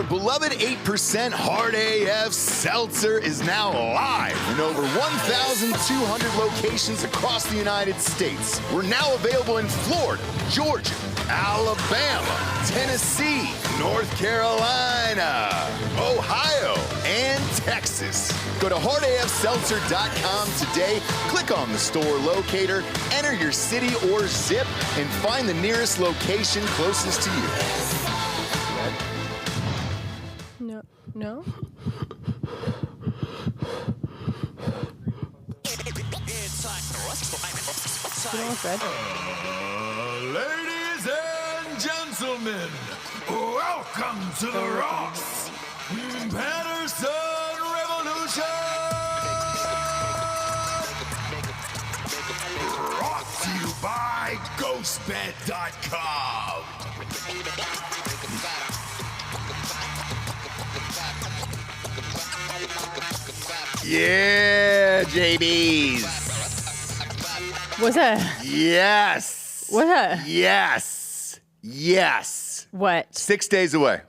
Our beloved 8% Hard AF Seltzer is now live in over 1,200 locations across the United States. We're now available in Florida, Georgia, Alabama, Tennessee, North Carolina, Ohio, and Texas. Go to hardafseltzer.com today, click on the store locator, enter your city or zip, and find the nearest location closest to you. No? Ladies and gentlemen, welcome to the Ross Patterson Revolution! Brought to you by GhostBed.com. Yeah, JBs. What's that? Yes. What's that? Yes. Yes. What? 6 days away.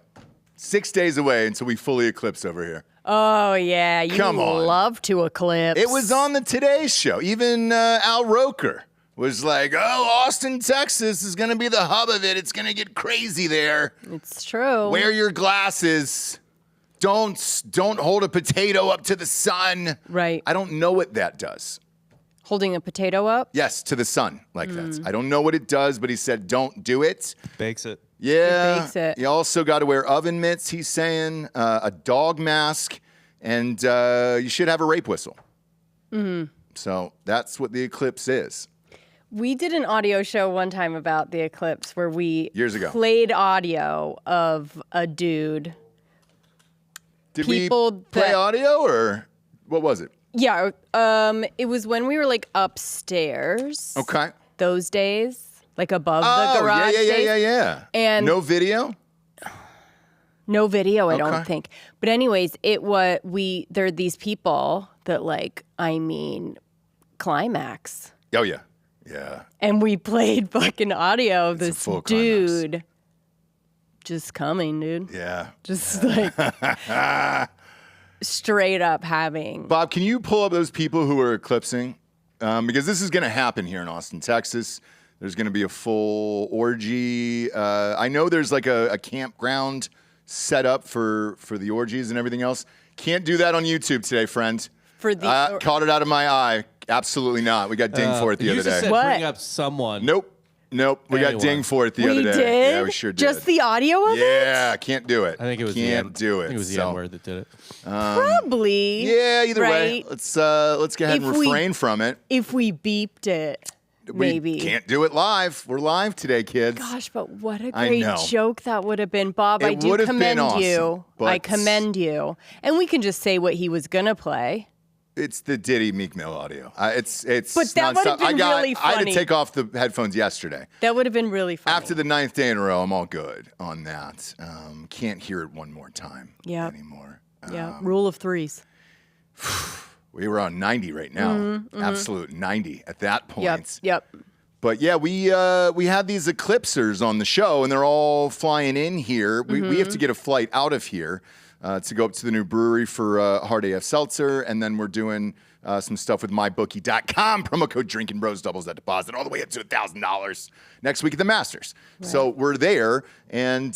6 days away until we fully eclipse over here. Oh, yeah. You Come on. love to eclipse. It was on the Today Show. Even Al Roker was like, oh, Austin, Texas is going to be the hub of it. It's going to get crazy there. It's true. Wear your glasses. Don't hold a potato up to the sun. Right. I don't know what that does. Holding a potato up? Yes, to the sun like that. I don't know what it does, but he said don't do it. Bakes it. Yeah. It bakes it. You also got to wear oven mitts, he's saying, a dog mask, and you should have a rape whistle. So that's what the eclipse is. We did an audio show one time about the eclipse where we Years ago. played audio of a dude. Did People we play that- audio or what was it? Yeah, it was when we were like upstairs. Okay. Those days, like above the garage days. yeah. And no video? no video, I Okay. don't think. But anyways, there are these people that climax. Oh, yeah. Yeah. And we played fucking audio of this full climax. dude just coming, dude. Yeah. Just like straight up having. Bob, can you pull up those people who are eclipsing? Because this is going to happen here in Austin, Texas. There's going to be a full orgy. I know there's like a campground set up for the orgies and everything else. Can't do that on YouTube today, friend. For the Caught it out of my eye. Absolutely not. We got dinged for it the You other just day. said What? bring up someone. Nope. We got Anyone. dinged for it the we other day. did? Yeah, we sure did. Just the audio of it? Yeah, can't do it. I think it was can't do it. I think it was the So, N-word that did it. Probably. Yeah, either way, right? let's go ahead and If we- refrain from it. If we beeped it, maybe. We can't do it live. We're live today, kids. Gosh, but what a I great know. joke that would have been. Bob, It I do would have been commend awesome, you. but- I commend you. And we can just say what he was going to play. It's the Diddy Meek Mill audio. It's But that would have nonstop. been really I had funny. to take off the headphones yesterday. That would have been really funny. After the 9th day in a row, I'm all good on that. Can't hear it one more time anymore. Yeah, rule of threes. We were on 90 right now. Absolute 90 at that point. Yep. But yeah, we had these eclipsers on the show, and they're all flying in here. We have to get a flight out of here to go up to the new brewery for Hard AF Seltzer, and then we're doing some stuff with mybookie.com. Promo code Drinking Bros doubles that deposit all the way up to $1,000 next week at the Masters. Right. So we're there, and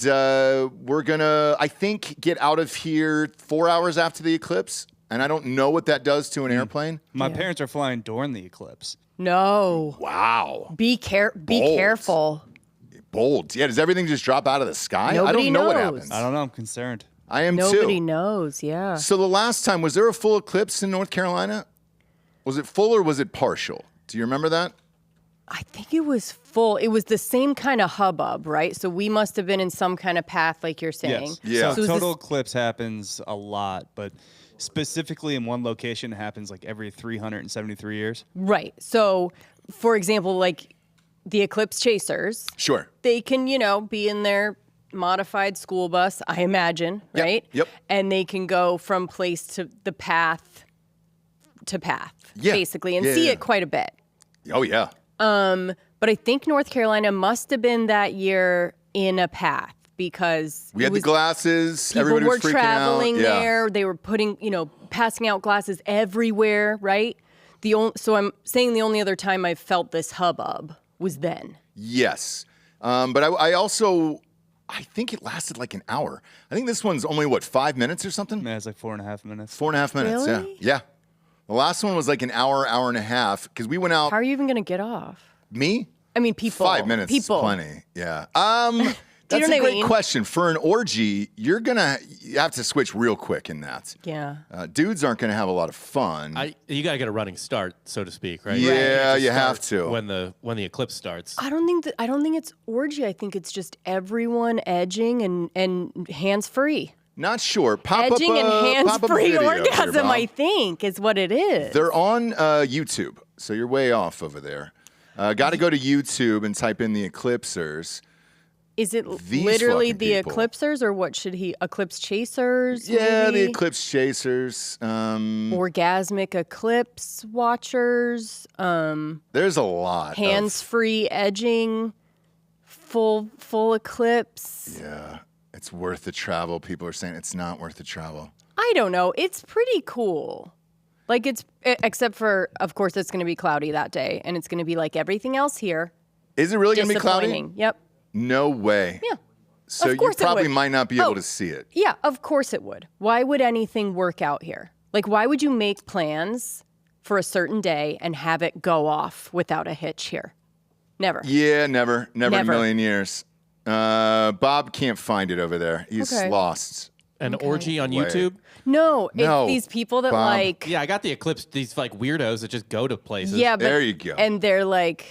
we're gonna, I think, get out of here 4 hours after the eclipse. And I don't know what that does to an airplane. My parents are flying during the eclipse. No. Wow. Be careful. Bold. Yeah, does everything just drop out of the sky? Nobody I don't know what knows. happens. I don't know. I'm concerned. I am Nobody too. knows, yeah. So the last time, was there a full eclipse in North Carolina? Was it full or was it partial? Do you remember that? I think it was full. It was the same kind of hubbub, right? So we must have been in some kind of path, like you're saying. Yes. Yeah. So So is total this- eclipse happens a lot, but specifically in one location, it happens like every 373 years. Right. So, for example, like the eclipse chasers, Sure. they can, be in their modified school bus, I imagine, Yep, right? yep. And they can go from place to the path to path, Yeah. basically, and Yeah, see yeah. it quite a bit. Oh, yeah. But I think North Carolina must have been that year in a path because we had the glasses. People Everybody were was freaking traveling out. Yeah. there. They were putting, passing out glasses everywhere, right? So I'm saying the only other time I felt this hubbub was then. Yes. But I think it lasted like an hour. I think this one's only, 5 minutes or something? Yeah, it's like 4.5 minutes. 4.5 minutes, Really? yeah. The last one was like an hour, hour and a half, because we went out. How are you even going to get off? Me? I mean, people. 5 minutes is plenty, yeah. That's know a what I great mean? question. For an orgy, you have to switch real quick in that. Yeah. Dudes aren't going to have a lot of fun. You got to get a running start, so to speak, right? Yeah, can't just you have start to. when the eclipse starts. I don't think it's orgy. I think it's just everyone edging and hands free. Not sure. Edging and hands free orgasm, Bob. I think, is what it is. They're on YouTube, so you're way off over there. Got to go to YouTube and type in the Eclipsers. Is it These literally fucking the people. Eclipsers, or what should he? Eclipse chasers? Yeah, maybe? the Eclipse Chasers. Orgasmic eclipse watchers. There's a lot. Hands-free edging. Full eclipse. Yeah, it's worth the travel. People are saying it's not worth the travel. I don't know. It's pretty cool. Like except for, of course, it's going to be cloudy that day, and it's going to be like everything else here. Is it really going to be cloudy? Disappointing. Yep. No way. Yeah. So Of you course it probably would. might not be able to see it. Yeah, of course it would. Why would anything work out here? Like, why would you make plans for a certain day and have it go off without a hitch here? Never. Yeah, never in a Never. million years. Bob can't find it over there. He's Okay. lost. An orgy on Way. YouTube? No, No, it's these people that Bob. like, Yeah, I got the eclipse. These like weirdos that just go to places. yeah, but, There you go. and they're like,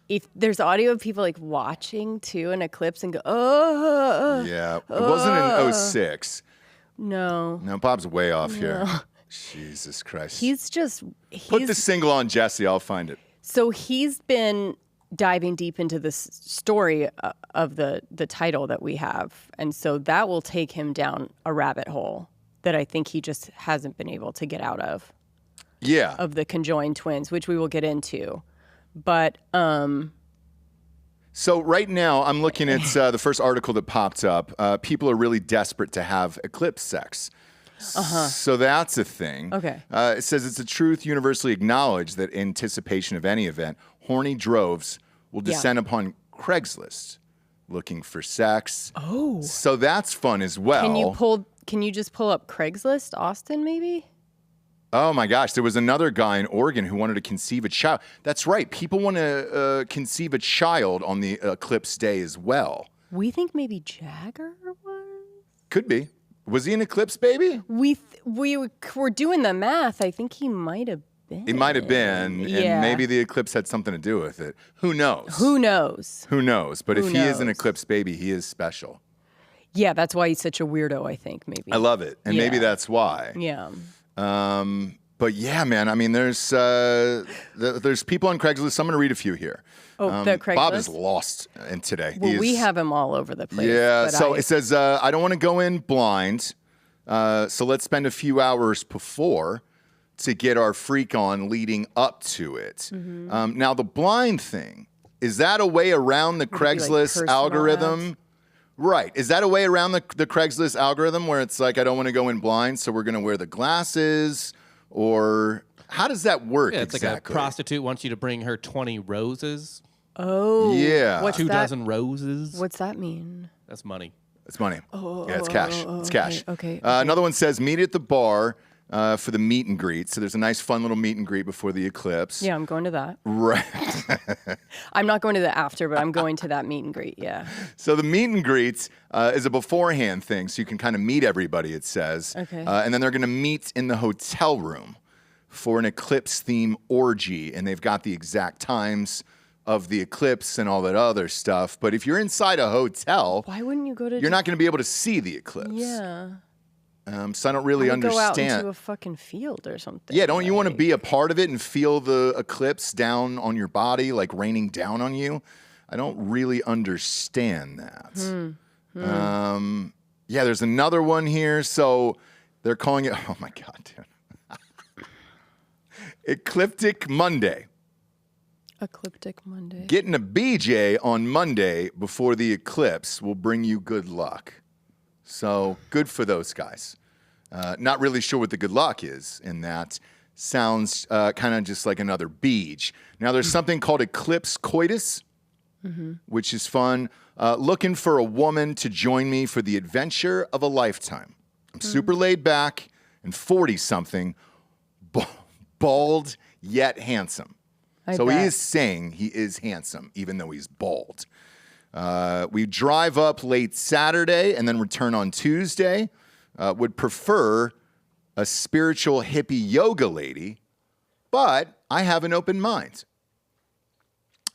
if there's audio of people like watching too an eclipse and go, oh, Yeah, it wasn't in 06. no. No, Bob's way off here. Jesus Christ. Put the He's single on Jesse. I'll find it. so he's been diving deep into this story of the title that we have, and so that will take him down a rabbit hole that I think he just hasn't been able to get out of Yeah. the conjoined twins, which we will get into. But So right now, I'm looking at the first article that popped up. People are really desperate to have eclipse sex. So that's a thing. Okay. It says it's a truth universally acknowledged that in anticipation of any event, horny droves will descend upon Craigslist looking for sex. Oh. So that's fun as well. Can you just pull up Craigslist, Austin, maybe? Oh my gosh, there was another guy in Oregon who wanted to conceive a child. That's right. People want to conceive a child on the eclipse day as well. We think maybe Jagger was. Could be. Was he an eclipse baby? We were doing the math. I think he might have been. He might have been, Yeah. and maybe the eclipse had something to do with it. Who knows? Who knows? Who knows? But if Who he is an knows? eclipse baby, he is special. Yeah, that's why he's such a weirdo, I think, maybe. I love it, and maybe Yeah. that's why. Yeah. But yeah, man. I mean, there's people on Craigslist. I'm going to read a few here. Oh, the Craigslist? Bob is lost in today. Well, He we is- have him all over the place. Yeah. but So it says, I don't want to go in blind. So let's spend a few hours before to get our freak on leading up to it. Mm-hmm. Now, the blind thing, is that a way around the Would it be, like, Craigslist personal algorithm? ads? Right. Is that a way around the Craigslist algorithm where it's like, I don't want to go in blind, so we're going to wear the glasses? Or how does that work Yeah, it's exactly? like a prostitute wants you to bring her 20 roses, Oh. Yeah. What's 2 that? dozen roses. What's that mean? That's money. It's money. Yeah, it's cash. It's cash. okay. Another one says, meet at the bar for the meet and greet. So there's a nice, fun little meet and greet before the eclipse. Yeah, I'm going to that. Right. I'm not going to the after, but I'm going to that meet and greet. Yeah. So the meet and greets is a beforehand thing. So you can kind of meet everybody, it says. Okay. And then they're going to meet in the hotel room for an eclipse theme orgy. And they've got the exact times of the eclipse and all that other stuff. But if you're inside a hotel, Why wouldn't you go to? you're not going to be able to see the eclipse. Yeah. So I don't really I would go out understand. into a fucking field or something. Yeah, don't you want to be a part of it and feel the eclipse down on your body, like raining down on you? I don't really understand that. Yeah, there's another one here. So they're calling it, oh my God, dude. Ecliptic Monday. Ecliptic Monday. Getting a BJ on Monday before the eclipse will bring you good luck. So good for those guys. Not really sure what the good luck is in that. Sounds kind of just like another beej. Now, there's something called eclipse coitus, which is fun. Looking for a woman to join me for the adventure of a lifetime. I'm super laid back and 40-something, bald yet handsome. I So bet. he is saying he is handsome, even though he's bald. We drive up late Saturday and then return on Tuesday. Would prefer a spiritual hippie yoga lady, but I have an open mind.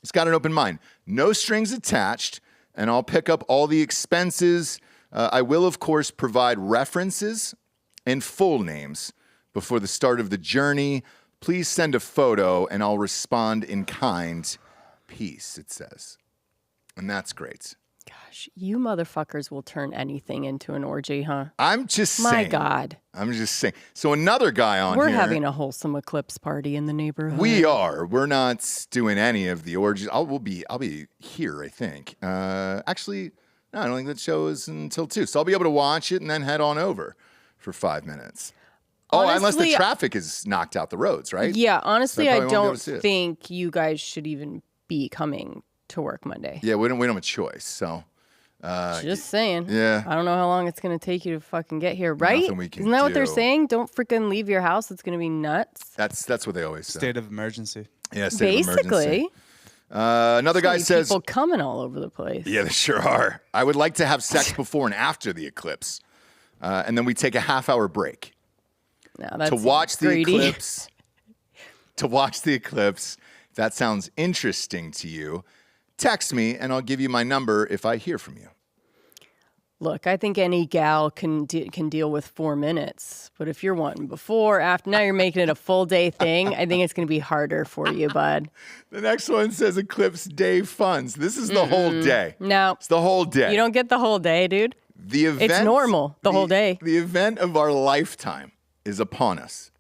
He's got an open mind. No strings attached, and I'll pick up all the expenses. I will, of course, provide references and full names before the start of the journey. Please send a photo, and I'll respond in kind. Peace, it says. And that's great. Gosh, you motherfuckers will turn anything into an orgy, huh? I'm just My saying. God. I'm just saying. So another guy on We're here. having a wholesome eclipse party in the neighborhood. We are. We're not doing any of the orgies. I'll be here, I think. Actually, no, I don't think that show is until 2. So I'll be able to watch it and then head on over for 5 minutes. Unless the Honestly, traffic has knocked out the roads, right? Yeah, honestly, So I I probably won't be able don't to see it. think you guys should even be coming to work Monday. Yeah, we don't have a choice. So Just saying. yeah. I don't know how long it's going to take you to fucking get here, right? Nothing we can Isn't that what they're do. saying? Don't freaking leave your house. It's going to be nuts. That's what they always say. State of emergency. Yeah, state of emergency. Basically. Another guy There's says, people coming all over the place. yeah, they sure are. I would like to have sex before and after the eclipse. And then we take a half-hour break. Now, that's To watch the greedy. eclipse. To watch the eclipse. If that sounds interesting to you, text me and I'll give you my number if I hear from you. Look, I think any gal can deal with 4 minutes. But if you're wanting before, after, now you're making it a full day thing, I think it's going to be harder for you, bud. The next one says eclipse day funds. This is the whole day. No. It's the whole day. You don't get the whole day, dude. The event, It's normal, the whole day. The event of our lifetime is upon us.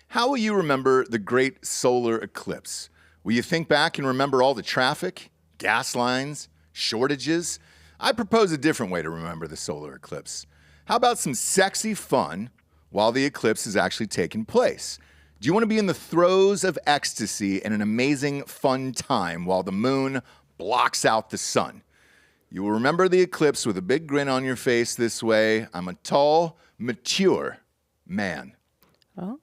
How will you remember the great solar eclipse? Will you think back and remember all the traffic, gas lines, shortages? I propose a different way to remember the solar eclipse. How about some sexy fun while the eclipse is actually taking place? Do you want to be in the throes of ecstasy and an amazing fun time while the moon blocks out the sun? You will remember the eclipse with a big grin on your face this way. I'm a tall, mature man. Oh.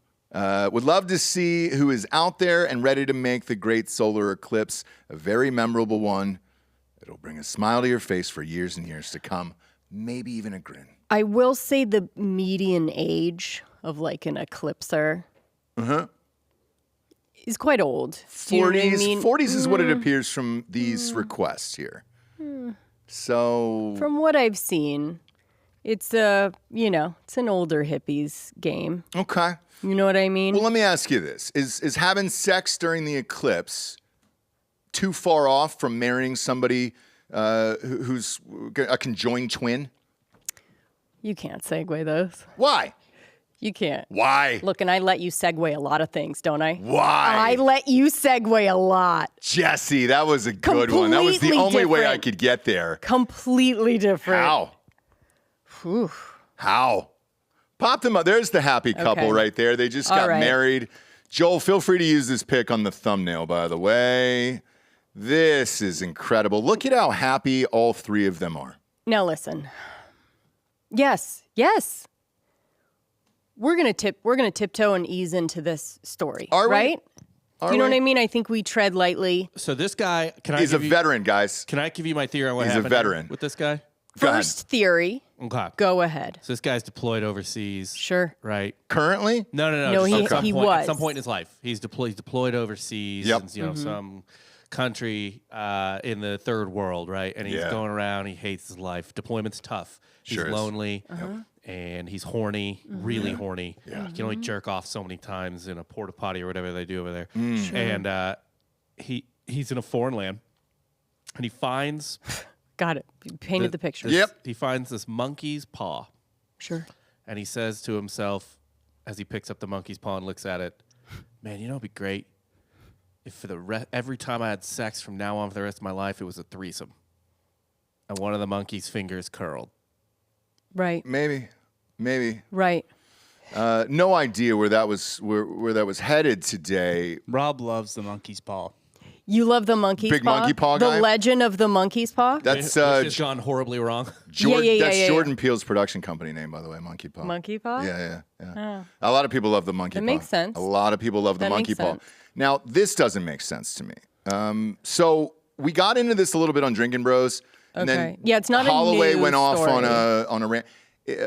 Would love to see who is out there and ready to make the great solar eclipse a very memorable one. It'll bring a smile to your face for years and years to come, maybe even a grin. I will say the median age of like an eclipser is quite old. Do you know what I 40s, mean? 40s is what it appears from these requests here. So, From what I've seen, it's it's an older hippies game. okay. You know what I mean? Well, let me ask you this. Is having sex during the eclipse too far off from marrying somebody who's a conjoined twin? You can't segue those. Why? You can't. Why? Look, and I let you segue a lot of things, don't I? Why? I let you segue a lot. Jesse, that was a good one. That was the Completely only way I different. could get there. Completely different. How? Whew. How? Pop them up. There's the happy couple Okay. right there. They just All got right. married. Joel, feel free to use this pic on the thumbnail, by the way. This is incredible. Look at how happy all three of them are. Now listen. Yes. We're gonna tiptoe and ease into this story. Are we? right? Are Do you know we? what I mean? I think we tread lightly. So this guy, He's a veteran, guys. Can I give you my theory on what He's a happened veteran. with this guy? Go ahead. First theory, Okay. go ahead. So this guy's deployed overseas. Sure. Right. Currently? No. No, just he- at some he point, was. At some point in his life, he's deployed overseas. Yep. In, some country in the third world, right? And he's Yeah. going around. He hates his life. Deployment's tough. He's Sure is. lonely. And he's horny, really horny. Yeah. He can only jerk off so many times in a porta potty or whatever they do over there. Mm. And he's in a foreign land, and he finds Got it. You painted the picture. Yep. He finds this monkey's paw, Sure. and he says to himself as he picks up the monkey's paw and looks at it, "Man, you know it'd be great if for every time I had sex from now on for the rest of my life, it was a threesome. And one of the monkey's fingers curled. Right. Maybe. Right. No idea where that was headed today. Rob loves the monkey's paw. You love the monkey's Big paw? monkey paw The guy? legend of the monkey's paw? That's Which has gone horribly wrong. Yeah. Jordan Peele's production company name, by the way, Monkey Paw. Monkey paw? Yeah. A lot of people love the monkey paw. That makes sense. A lot of people love the That monkey makes paw. sense. Now, this doesn't make sense to me. So we got into this a little bit on Drinking Bros. And Okay. then Yeah, it's not a Holloway new went off story. on a rant,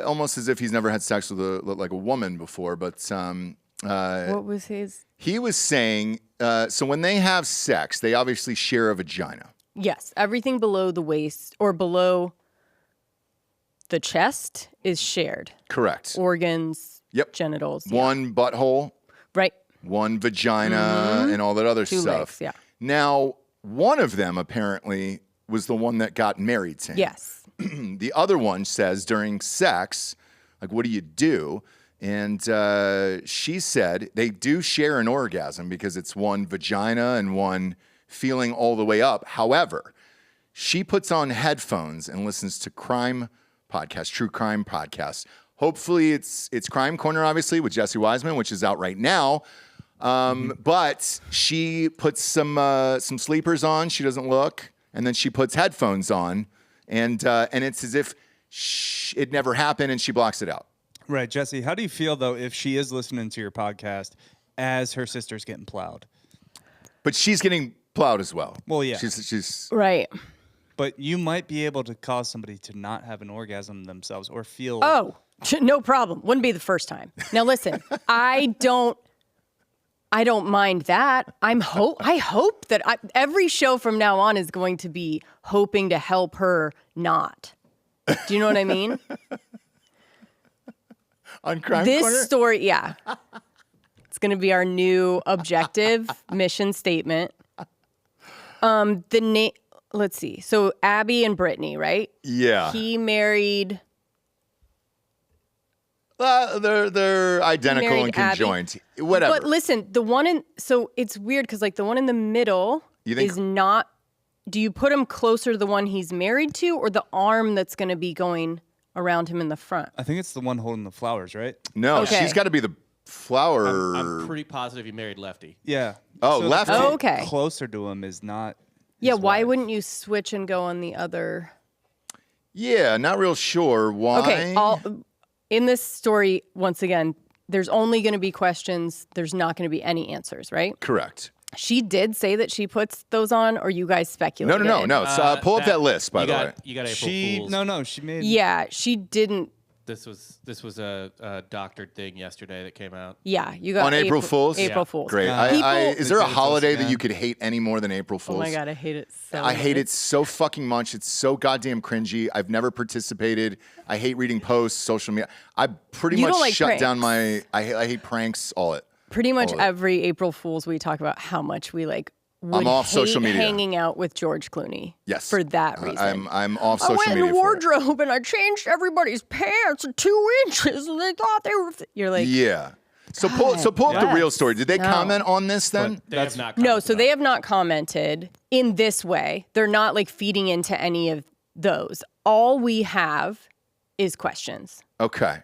almost as if he's never had sex with a woman before. But What was his? he was saying, so when they have sex, they obviously share a vagina. Yes. Everything below the waist or below the chest is shared. Correct. Organs, Yep. genitals. Yeah. One butthole, Right. one vagina, and all that other Two stuff. legs, yeah. Now, one of them apparently was the one that got married to him. Yes. The other one says during sex, like, what do you do? And she said they do share an orgasm because it's one vagina and one feeling all the way up. However, she puts on headphones and listens to crime podcasts, true crime podcasts. Hopefully it's Crime Corner, obviously, with Jesse Wiseman, which is out right now. But she puts some sleepers on. She doesn't look. And then she puts headphones on. And it's as if it never happened and she blocks it out. Right, Jesse. How do you feel, though, if she is listening to your podcast as her sister's getting plowed? But she's getting plowed as well. Well, yeah. She's Right. But you might be able to cause somebody to not have an orgasm themselves or feel... Oh, no problem. Wouldn't be the first time. Now listen, I don't mind that. I hope that every show from now on is going to be hoping to help her not. Do you know what I mean? on Crime This Corner. story, yeah. It's going to be our new objective mission statement. Let's see. So Abby and Brittany, right? Yeah. He married. They're identical married and conjoined. Whatever. But listen, so it's weird because like the one in the middle You think- is not. Do you put him closer to the one he's married to, or the arm that's going to be going around him in the front? I think it's the one holding the flowers, right? No, Okay. she's got to be the flower. I'm pretty positive he married Lefty. Yeah. Oh, So lefty. Oh, okay. Closer to him is not... Yeah, his why wife. wouldn't you switch and go on the other? Yeah, not real sure why. Okay, in this story, once again, there's only going to be questions. There's not going to be any answers, right? Correct. She did say that she puts those on, or you guys speculated? No. So pull up that list, by you the got, way. You got April She... Fools. No, she made... Yeah, she didn't. This was a doctored thing yesterday that came out. Yeah, you got On April Fools? April Yeah. Fools. Great. People- Is there a It's holiday awesome, that man. you could hate any more than April Oh Fools? my god, I hate it so. I hate much. it so fucking much. It's so goddamn cringy. I've never participated. I hate reading posts, social media. I pretty You much don't like shut down pranks. I hate pranks, all it. Pretty much all of it. every April Fools we talk about how much we like would I'm off hate social media. hanging out with George Clooney. Yes. For that reason. I'm off I social went in media the for it. wardrobe and I changed everybody's pants 2 inches and they thought they were. You're like, Yeah. So pull up the real yes. story. Did they No. comment on this then? But they have not. no, commented so on they it. have not commented in this way. They're not like feeding into any of those. All we have is questions. Okay.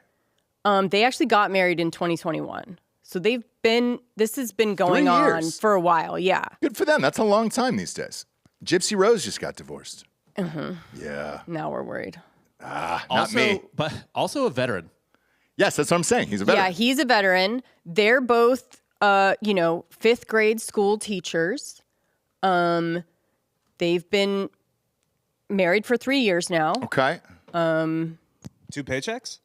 They actually got married in 2021. So this has been going 3 on years. for a while. Yeah. Good for them. That's a long time these days. Gypsy Rose just got divorced. Yeah. Now we're worried. Not Also, me. but also a veteran. Yes, that's what I'm saying. He's a veteran. Yeah, he's a veteran. They're both, 5th grade school teachers. They've been married for 3 years now. Okay. 2 paychecks?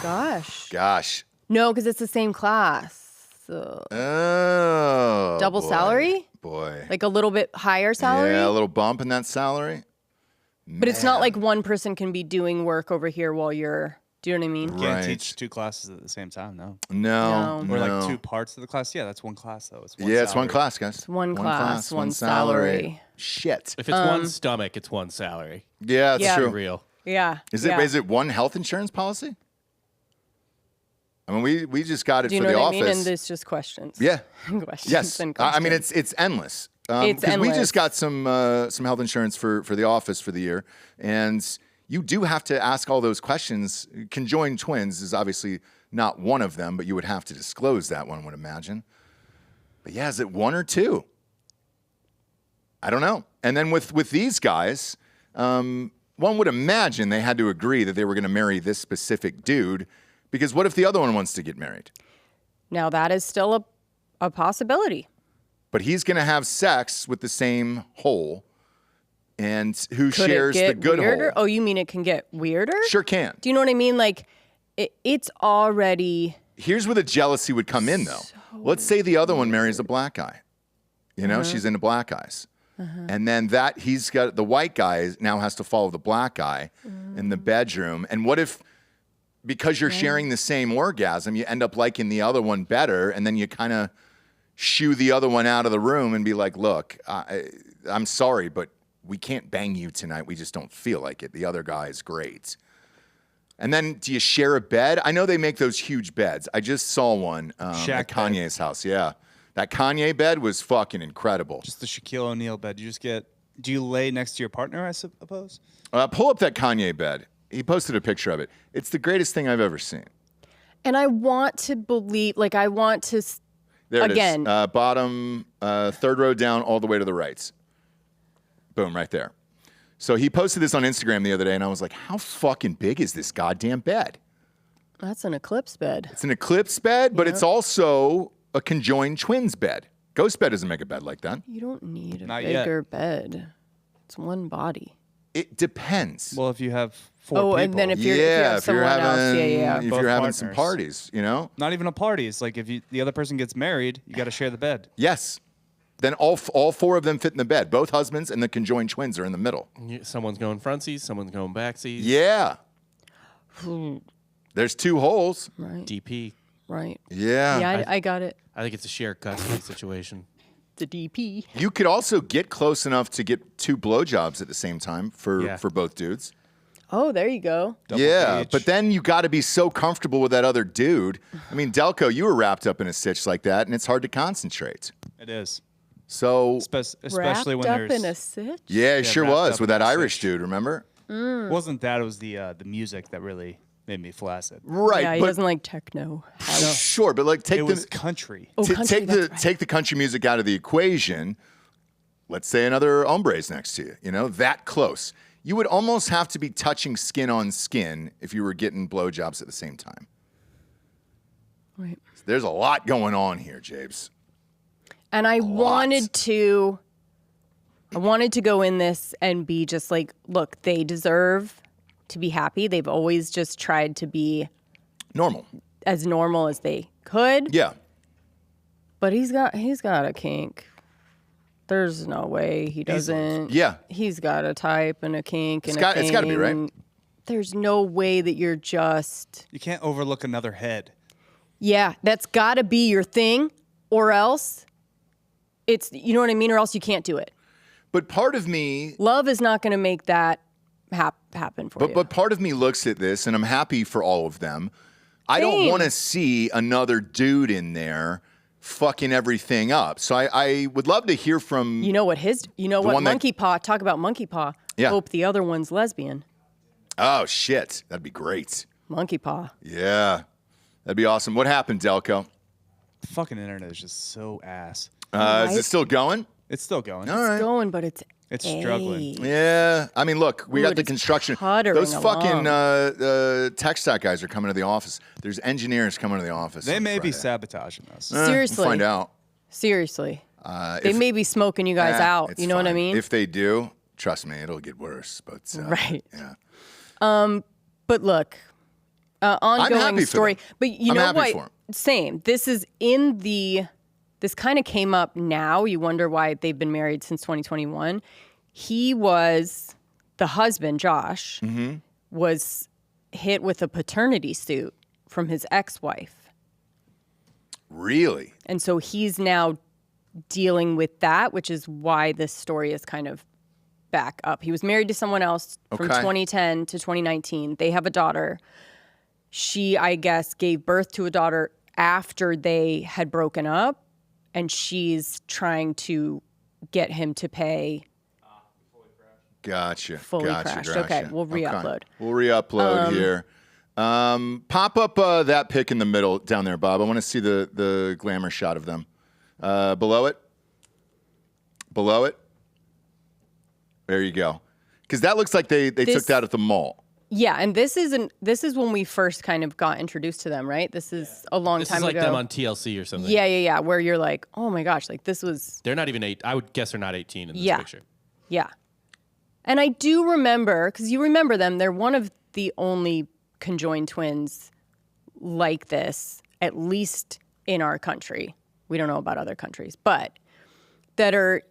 Gosh. No, because it's the same class. So Oh. double boy. salary? Boy. Like a little bit higher salary? Yeah, a little bump in that salary. But it's not like one person can be doing work over here while you're, do you know what I mean? Can't Right. teach 2 classes at the same time, no. No. No. Or no. like 2 parts of the class. Yeah, that's one class, though. It's one Yeah, it's one salary. class, guys. one class, one salary. Shit. If it's one stomach, it's one salary. Yeah, that's Yeah. true. Real. Yeah. Is yeah. it one health insurance policy? I mean, we just got it Do you for know the what office. I mean? And it's just questions. Yeah. questions Yes. and I mean, questions. it's endless. It's Because we endless. just got some health insurance for the office for the year, and you do have to ask all those questions. Conjoined twins is obviously not one of them, but you would have to disclose that one, would imagine. But yeah, is it one or two? I don't know. And then with these guys, one would imagine they had to agree that they were going to marry this specific dude, because what if the other one wants to get married? Now that is still a possibility. But he's going to have sex with the same hole, and who Could shares it get the good weirder? hole? Oh, you mean it can get weirder? Sure can. Do you know what I mean? Like, it's already. Here's where the jealousy would come in, though. Let's say the other one marries a black guy. You know, she's into black guys. And then he's got the white guy now has to follow the black guy in the bedroom. And what if, because you're sharing the same orgasm, you end up liking the other one better, and then you kind of shoo the other one out of the room and be like, look, I'm sorry, but we can't bang you tonight. We just don't feel like it. The other guy is great. And then do you share a bed? I know they make those huge beds. I just saw one at Kanye's house. Yeah. That Kanye bed was fucking incredible. Just the Shaquille O'Neal bed. Do you lay next to your partner, I suppose? Pull up that Kanye bed. He posted a picture of it. It's the greatest thing I've ever seen. And I want to believe, like, I want to. There Again. it is. Bottom, third row down, all the way to the right. Boom, right there. So he posted this on Instagram the other day, and I was like, how fucking big is this goddamn bed? That's an eclipse bed. It's an eclipse bed, but it's also a conjoined twins bed. Ghost bed doesn't make a bed like that. You don't need a Not yet. bigger bed. It's one body. It depends. Well, if you have four Oh, people. and then if you have someone else, If Both you're having some partners. parties, you know? Not even a party. It's like if the other person gets married, you got to share the bed. Yes. Then all four of them fit in the bed. Both husbands and the conjoined twins are in the middle. Someone's going frontsies, someone's going backsies. Yeah. There's two holes. Right. DP. Right. Yeah. Yeah, I got it. I think it's a shared custody situation. The DP. You could also get close enough to get two blowjobs at the same time for both dudes. Oh, there you go. Double Yeah, page. but then you got to be so comfortable with that other dude. I mean, Delco, you were wrapped up in a stitch like that, and it's hard to concentrate. It is. So, Especially Wrapped when up there's. in a sitch? yeah, it sure wrapped was up with in that a Irish stitch. dude, remember? It wasn't that. It was the music that really made me flaccid. Right, Yeah, he but doesn't like techno. sure, but like take It was the country. Oh, country, that's right. take the country music out of the equation. Let's say another hombre's next to you, you know, that close. You would almost have to be touching skin on skin if you were getting blowjobs at the same time. Right. There's a lot going on here, Jabes. And I lot. wanted to go in this and be just like, look, they deserve to be happy. They've always just tried to be Normal. as normal as they could. Yeah. But he's got a kink. There's no way he doesn't. Yeah. He's got a type and a kink and It's gotta be, right? thing. There's no way that you're just. You can't overlook another head. Yeah, that's got to be your thing, or else it's, you know what I mean, or else you can't do it. But part of me Love is not going to make that happen for you. But part of me looks at this, and I'm happy for all of them. I don't Same. want to see another dude in there fucking everything up. So I would love to hear from. You know what one that- Monkey Paw, talk about Monkey Paw. Yeah. Hope the other one's lesbian. Oh shit, that'd be great. Monkey Paw. Yeah, that'd be awesome. What happened, Delco? The fucking internet is just so ass. Is it still going? It's still going. All right. It's going, but it's struggling. Yeah, I mean, look, we Ooh, got the it's construction. puttering Those fucking along. tech stack guys are coming to the office. There's engineers coming to the office. They on may be Friday. sabotaging us. Seriously. We'll find out. Seriously. They If- may be smoking you guys out. it's You know what I fine. mean? If they do, trust me, it'll get worse. But Right. Yeah. But look, ongoing happy for story. them. But you I'm know happy what? for 'em. Same. This kind of came up now. You wonder why they've been married since 2021. He was, the husband, Josh, Mm-hmm. was hit with a paternity suit from his ex-wife. Really? And so he's now dealing with that, which is why this story is kind of back up. He was married to someone else from Okay. 2010 to 2019. They have a daughter. she, I guess, gave birth to a daughter after they had broken up, and she's trying to get him to pay. Gotcha. Fully crashed. Okay, we'll re-upload. We'll re-upload here. Pop up that pic in the middle down there, Bob. I want to see the glamour shot of them. Below it. Below it. There you go. Because that looks like they took that at the mall. Yeah, and this is when we first kind of got introduced to them, right? This is a long time ago. This is like them on TLC or something. Yeah, where you're like, oh my gosh, like this was... They're not even 8. I would guess they're not 18 in this picture. Yeah. And I do remember, because you remember them, they're one of the only conjoined twins like this, at least in our country. We don't know about other countries, but that are,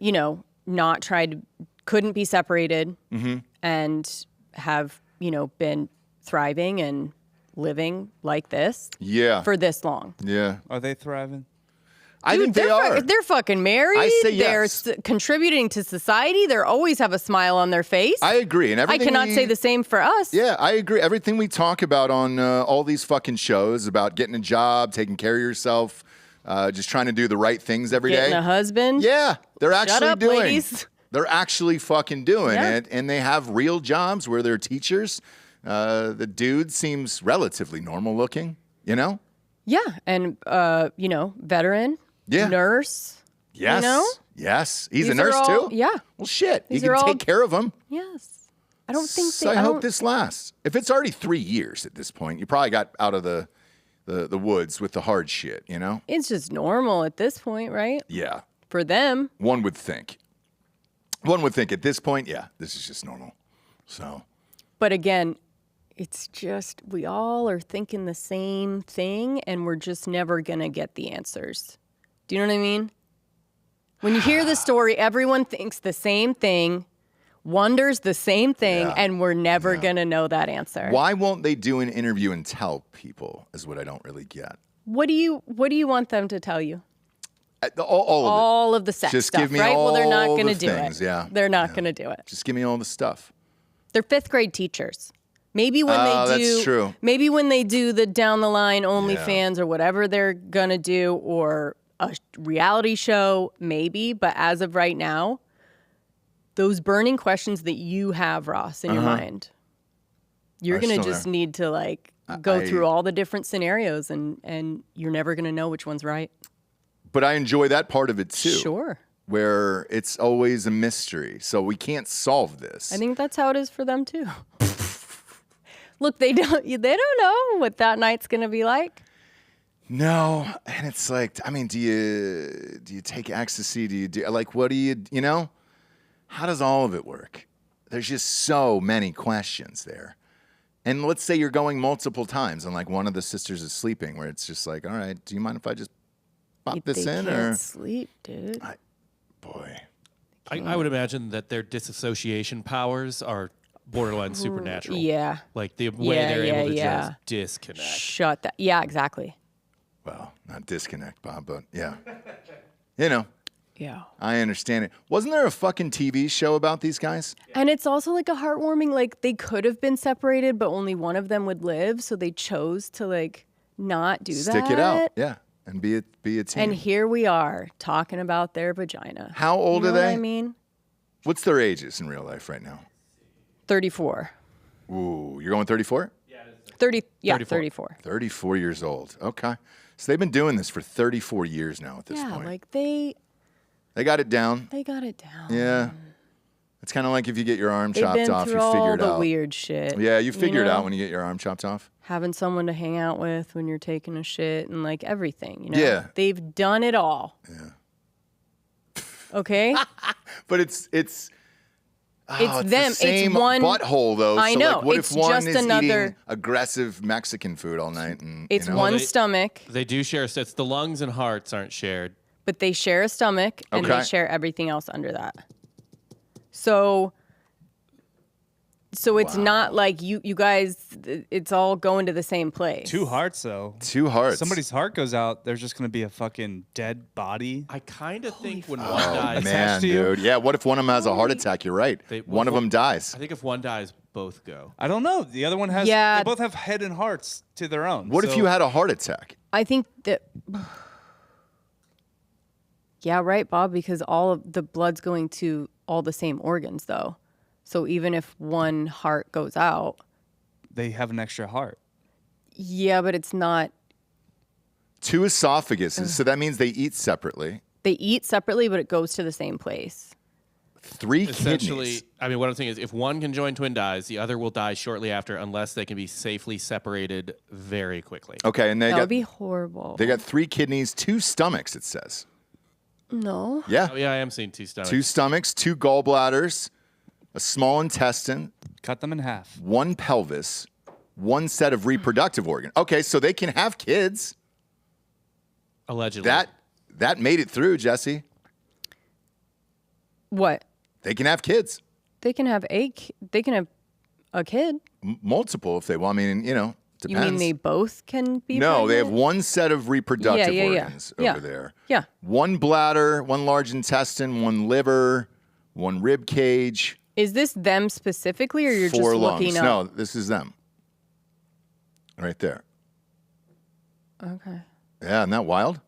not couldn't be separated and have, been thriving and living like this for this long. Yeah. Are they thriving? I think they are. They're fucking married. I say yes. They're contributing to society. They always have a smile on their face. I agree. And I cannot say the same for us. Yeah, I agree. Everything we talk about on all these fucking shows about getting a job, taking care of yourself, just trying to do the right things every day. Getting a husband. Yeah, they're actually doing. Ladies. They're actually fucking doing it, and they have real jobs where they're teachers. The dude seems relatively normal looking, Yeah, and veteran. Yeah. Nurse. Yes. Yes. He's a nurse too? Yeah. Well, shit. These you can take care of him. Yes. I don't think so. I hope this lasts. If it's already 3 years at this point, you probably got out of the woods with the hard shit, It's just normal at this point, right? Yeah. For them. One would think. One would think at this point, this is just normal. So. But again, it's just we all are thinking the same thing, and we're just never going to get the answers. Do you know what I mean? When you hear the story, everyone thinks the same thing, wonders the same thing, and we're never going to know that answer. Why won't they do an interview and tell people is what I don't really get. What do you want them to tell you? All of the sex just stuff, give me right? all well, they're not going to the do things, it. Yeah. They're not going to do it. Just give me all the stuff. They're 5th grade teachers. Maybe when that's true. Maybe when they do the down the line OnlyFans or whatever they're gonna do, or a reality show, maybe. But as of right now, those burning questions that you have, Ross, in your mind, you're gonna just need to go through all the different scenarios, and you're never gonna know which one's right. But I enjoy that part of it too. Sure. Where it's always a mystery, so we can't solve this. I think that's how it is for them too. Look, they don't know what that night's gonna be like. No, and it's like, I mean, do you take ecstasy? What do you how does all of it work? There's just so many questions there. And let's say you're going multiple times, and one of the sisters is sleeping, where it's just like, all right, do you mind if I just pop this in? They can't sleep, dude. I would imagine that their disassociation powers are borderline supernatural. Yeah. Like the way they're able to just disconnect. Shut that. Yeah, exactly. Well, not disconnect, Bob, but yeah. Yeah. I understand it. Wasn't there a fucking TV show about these guys? And it's also a heartwarming, they could have been separated, but only one of them would live, so they chose to not do that. Stick it out. Yeah. And be a team. And here we are talking about their vagina. How old are they? You know what I mean? What's their ages in real life right now? 34. Ooh, you're going 34? Yeah. 34. 34 years old. Okay. So they've been doing this for 34 years now at this point. Yeah, they got it down. They got it down. Yeah. It's kind of like if you get your arm chopped off, you figure it out. all the weird shit. Yeah, you figure it out when you get your arm chopped off. Having someone to hang out with when you're taking a shit and everything, Yeah. They've done it all. Yeah. Okay? But it's them. The same it's one butthole though. I So know. what it's if one just is another eating aggressive Mexican food all night and it's one stomach. They do share. It's the lungs and hearts aren't shared. But they share a stomach and they share everything else under that. So it's not like you guys, it's all going to the same place. 2 hearts, though. 2 hearts. Somebody's heart goes out, there's just going to be a fucking dead body. I kind of think when one dies, man, to you. dude. Yeah, what if one of them has a heart attack? You're right. One of them dies. I think if one dies, both go? I don't know. The other one has. Yeah. They both have head and hearts to their own. What if you had a heart attack? I think that. Yeah, right, Bob, because all of the blood's going to all the same organs, though. So even if one heart goes out. They have an extra heart. Yeah, but it's not. 2 esophaguses, so that means they eat separately. They eat separately, but it goes to the same place. 3 Essentially, kidneys. I mean, what I'm saying is if one conjoined twin dies, the other will die shortly after unless they can be safely separated very quickly. Okay, and That would be horrible. they got 3 kidneys, 2 stomachs, it says. No. Yeah. Oh, yeah, I am seeing 2 stomachs. 2 stomachs, 2 gallbladders, a small intestine, Cut them in half. 1 pelvis, 1 set of reproductive organs. Okay, so they can have kids. Allegedly. That made it through, Jesse. What? They can have kids. They can have they can have a kid. Multiple if they want. I mean, You depends. mean they both can be No, they have pregnant? 1 set of reproductive Yeah. organs Yeah. over there. Yeah. 1 bladder, 1 large intestine, 1 liver, 1 rib cage, Is this them specifically, or you're 4 just lungs. looking up? No, this is them. Right there. Okay. Yeah, isn't that wild?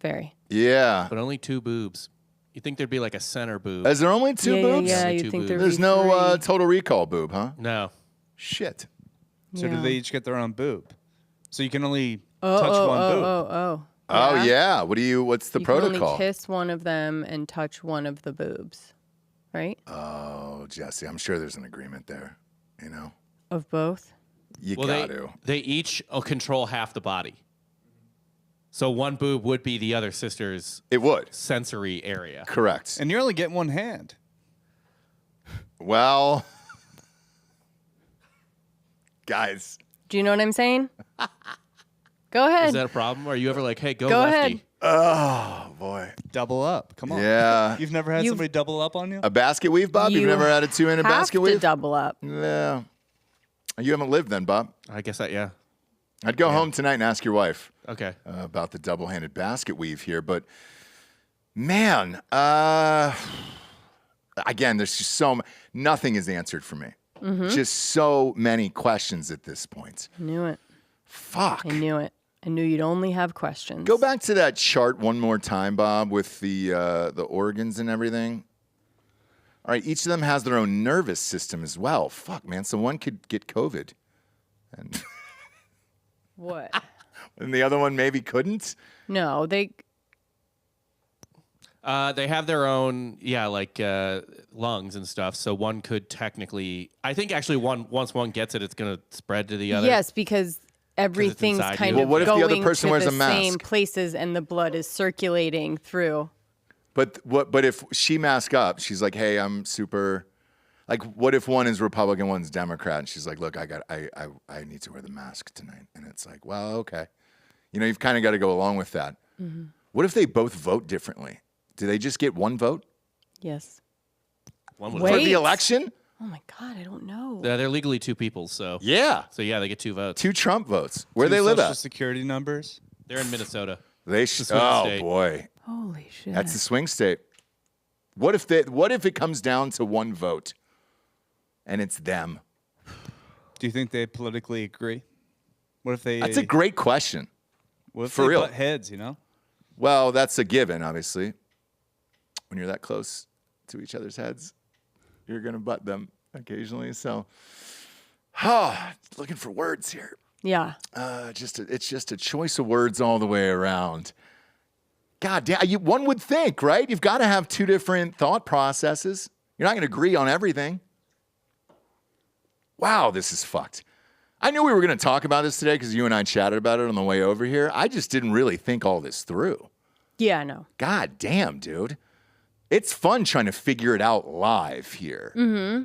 Very. Yeah. But only 2 boobs. You think there'd be like a center boob? Is there only 2 yeah, boobs? Yeah, Only you 2 think boobs. there'd There's be no 3. Total Recall boob, huh? No. Shit. So do Yeah. they each get their own boob? So you can only touch one boob. Oh yeah. What's the you protocol? can only kiss one of them and touch one of the boobs, right? Oh, Jesse, I'm sure there's an agreement there. You know, Of both. you Well, got to. they each control half the body. So one boob would be the other sister's It would. sensory area. Correct. And you're only getting one hand. Well, guys. Do you know what I'm saying? Go ahead. Is that a problem? Are you ever like, hey, go Go lefty? ahead. Oh boy. Double up. Come on. Yeah. You've never had somebody double up on you? A basket weave, Bob? You've You never had a 2-handed have basket to weave? double up. Yeah. You haven't lived then, Bob. I guess that, yeah. I'd go home tonight and ask your wife Okay. about the double-handed basket weave here, but man, again, there's just nothing is answered for me. Mm-hmm. Just so many questions at this point. Knew it. Fuck. I knew it. I knew you'd only have questions. Go back to that chart one more time, Bob, with the organs and everything. All right, each of them has their own nervous system as well. Fuck, man. So one could get COVID, and What? and the other one maybe couldn't. No, they. They have their own, lungs and stuff. So one could technically, I think actually once one gets it, it's going to spread to the other. Yes, because everything's inside kind you. of Well, what if the going other person to wears the a mask? same places, and the blood is circulating through. But if she mask up, she's like, "Hey, I'm super." Like, what if one is Republican, one's Democrat, and she's like, "Look, I need to wear the mask tonight," and it's like, "Well, okay." You know, you've kind of got to go along with that. Mm-hmm. What if they both vote differently? Do they just get one vote Yes. One would Wait. for the election? Oh my God, I don't know. They're legally 2 people, so Yeah, yeah, they get 2 votes. 2 Trump votes. Where Two they live Social at? Security numbers. They're in Minnesota. They the swing oh state. boy, Holy shit. that's the swing state. What if it comes down to one vote, and it's them? Do you think they politically agree? What if they? That's a great question. What if for they real. butt heads? You know. Well, that's a given, obviously. When you're that close to each other's heads, you're going to butt them occasionally. So, looking for words here. Yeah. It's just a choice of words all the way around. God damn, one would think, right? You've got to have 2 different thought processes. You're not going to agree on everything. Wow, this is fucked. I knew we were going to talk about this today because you and I chatted about it on the way over here. I just didn't really think all this through. Yeah, no. God damn, dude. It's fun trying to figure it out live here. Mm-hmm.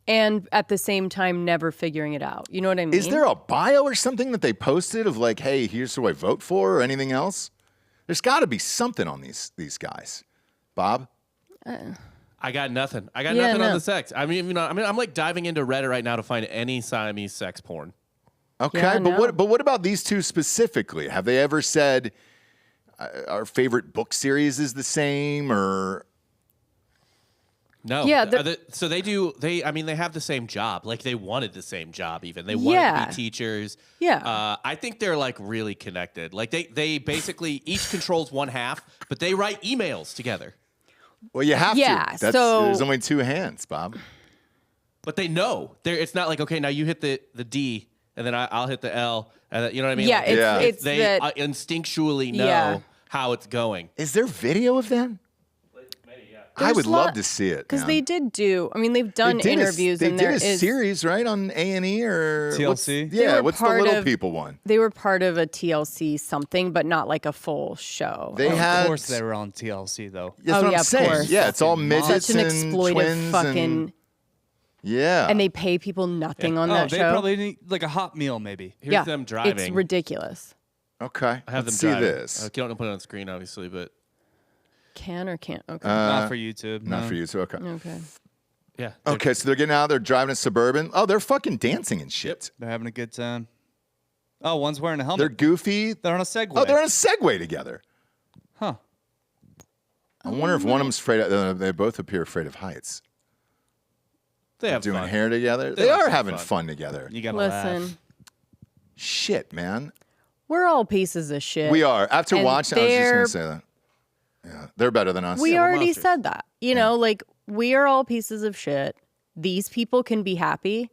And at the same time, never figuring it out. You know what I mean? Is there a bio or something that they posted of like, hey, here's who I vote for or anything else? There's got to be something on these guys. Bob? I got nothing. I got Yeah, nothing on no. the sex. I mean, I'm like diving into Reddit right now to find any Siamese sex porn. Okay, Yeah, but no. what about these 2 specifically? Have they ever said our favorite book series is the same or No. Yeah, So they do. They have the same job. Like they wanted the same job. Even they wanted to be teachers. Yeah. I think they're like really connected. Like they basically each controls one half, but they write emails together. Well, you have Yeah, to. so- There's only two hands, Bob. But they know. It's not like, okay, now you hit the D, and then I'll hit the L. And you know what I mean? Yeah, Like, it's they that- instinctually know Yeah. how it's going. Is there video of them? I There's would a love lot- to see it. Because man. they did do. I mean, they've done They did interviews, They and did there a is series, right, on A&E or TLC? what's- They Yeah, were what's the part little of- people one? They were part of a TLC something, but not like a full show. They Of had. course they were on TLC though. That's Oh, what yeah, I'm of saying. course. Yeah, it's all midgets Such an and exploitive twins fucking. and yeah. And they pay people nothing on Oh, that they show. probably need like a hot meal maybe. Here's yeah, them driving. It's ridiculous. Okay, I have let's them see driving. this. I don't put it on screen, obviously, but Can or can't? Okay. Not for YouTube. Not no. for you, so okay. Okay. yeah. Okay, so they're getting out. They're driving a Suburban. Oh, they're fucking dancing and shit. They're having a good time. Oh, one's wearing a helmet. They're goofy. They're on a Segway. Oh, they're on a Segway together. Huh. I wonder if one of them's afraid. They both appear afraid of heights. They have Doing fun. hair together. They like are some having fun. fun together. You gotta Listen, laugh. Shit, man. we're all pieces of shit. We are. After And watching, I was they're- just gonna say that. Yeah, they're better than us. We Yeah, we're already monsters. said that. You know, like we are all pieces of shit. These people can be happy.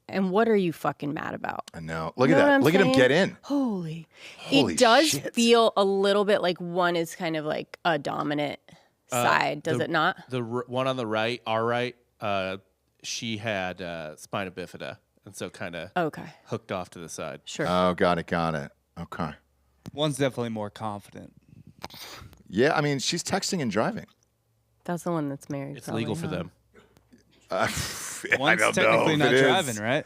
And what are you fucking mad about? I know. Look You at know what that. I'm Look at him saying? get in. Holy. Holy It does shit. feel a little bit like one is kind of like a dominant side, does it not? One on the right, our right, she had spina bifida, and so kind of Okay. hooked off to the side. Sure. Oh, got it. Okay. One's definitely more confident. Yeah, I mean, she's texting and driving. That's the one that's married. It's probably, legal for huh? them. One's technically not driving, right?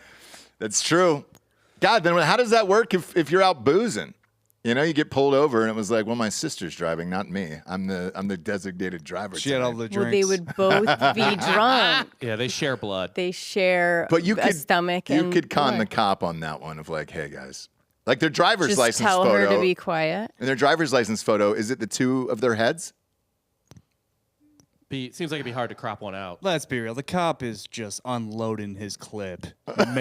That's true. God, then how does that work if you're out boozing? You know, you get pulled over and it was like, well, my sister's driving, not me. I'm the designated driver. She had all the Well, drinks. they would both be drunk. Yeah, they share blood. They share But you a could stomach you and could con the blood. cop on that one of like, hey guys, like their driver's Just license tell photo. her to be quiet. In their driver's license photo, is it the two of their heads? Seems like it'd be hard to crop one out. Let's be real. The cop is just unloading his clip.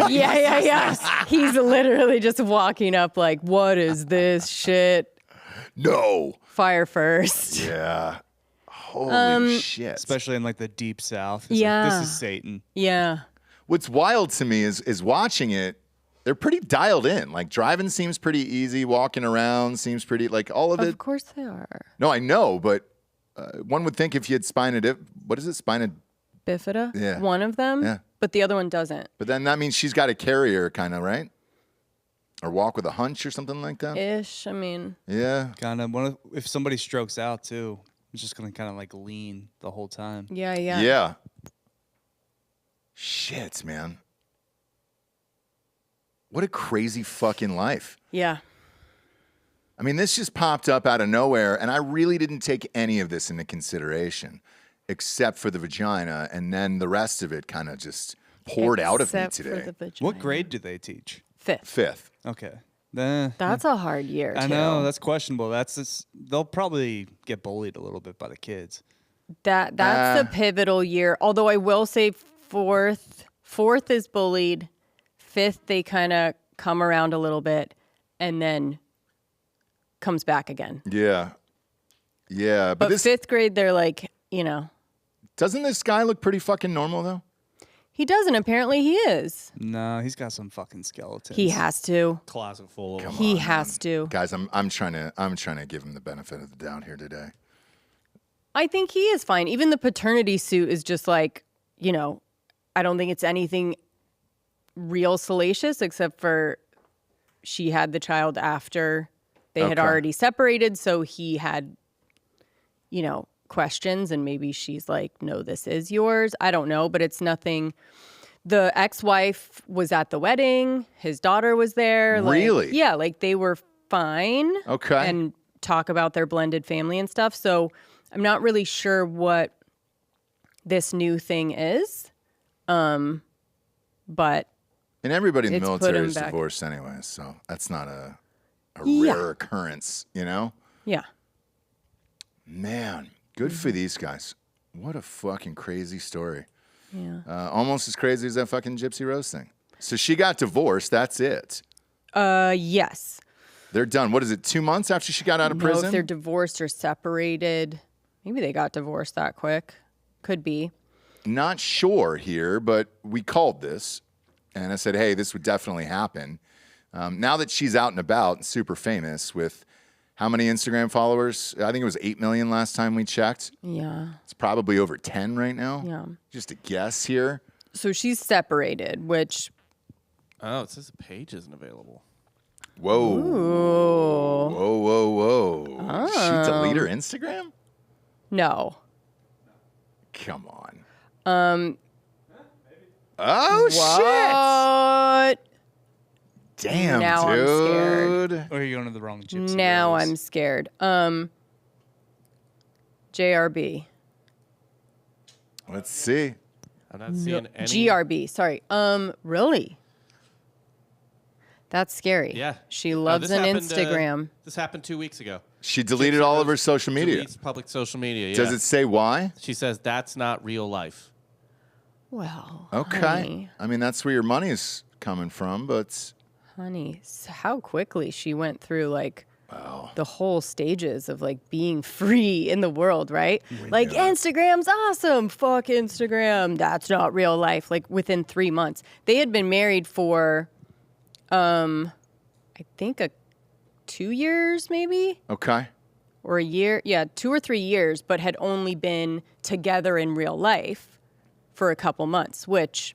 Yeah. He's literally just walking up like, what is this shit? No. Fire first. Yeah. Holy shit. Especially in like the deep south. It's Yeah. like, this is Satan. Yeah. What's wild to me is watching it. They're pretty dialed in. Like driving seems pretty easy. Walking around seems pretty like all of it. Of course they are. No, I know, but one would think if you had what is it? Spina. Bifida? Yeah. One of them? Yeah. But the other one doesn't. But then that means she's got a carrier kind of, right? Or walk with a hunch or something like that. Ish. I mean, Yeah. Kind of. If somebody strokes out too, it's just gonna kind of like lean the whole time. yeah. Yeah. Shit, man. What a crazy fucking life. Yeah. I mean, this just popped up out of nowhere, and I really didn't take any of this into consideration, except for the vagina, and then the rest of it kind of just poured out of me Except for today. the vagina. What grade do they teach? Fifth. Fifth. Okay. That's a hard year, I too. know that's questionable. They'll probably get bullied a little bit by the kids. That's the pivotal year. Although I will say fourth is bullied. Fifth, they kind of come around a little bit and then comes back again. Yeah. Yeah. But this fifth grade, they're like, doesn't this guy look pretty fucking normal, though? he doesn't. Apparently he is. No, he's got some fucking skeletons. He has to. Closet full of them. He has to. Guys, I'm trying to give him the benefit of the doubt here today. I think he is fine. Even the paternity suit is just like, I don't think it's anything real salacious except for she had the child after they had Okay. already separated. So he had, questions and maybe she's like, no, this is yours. I don't know, but it's nothing. The ex-wife was at the wedding. His daughter was there. Really? Yeah, like they were fine. Okay. And talk about their blended family and stuff. So I'm not really sure what this new thing is. But And everybody in the It's put military him is back. divorced anyway, so that's not a Yeah. rare occurrence, yeah. Man, good for these guys. What a fucking crazy story. Yeah. Almost as crazy as that fucking Gypsy Rose thing. So she got divorced. That's it. Yes. They're done. What is it, 2 months after she got out of No, prison? if they're divorced or separated. Maybe they got divorced that quick. Could be. Not sure here, but we called this. And I said, hey, this would definitely happen. Now that she's out and about and super famous with how many Instagram followers? I think it was 8 million last time we checked. Yeah. It's probably over 10 right now. Yeah. Just a guess here. So she's separated, which... Oh, it says the page isn't available. Whoa. Ooh. Whoa. She delete her Instagram? No. Come on. Oh, shit. What? Damn, Now I'm scared. dude. Or are you going to the wrong Gypsy Now Rose? I'm scared. JRB. Let's see. I'm not seeing any. GRB. Sorry. Really? That's scary. Yeah. She loves this an happened, Instagram. This happened 2 weeks ago. She deleted all of her social media. Deletes public social media. Does yeah. it say why? She says that's not real life. Well, Okay. I mean, that's where your money is coming from, but honey, how quickly she went through like the whole stages of like being free in the world, right? Like Instagram's awesome. Fuck Instagram. That's not real life. Like within 3 months, they had been married for, I think 2 years maybe. okay. Or a year. Yeah, 2 or 3 years, but had only been together in real life for a couple months, which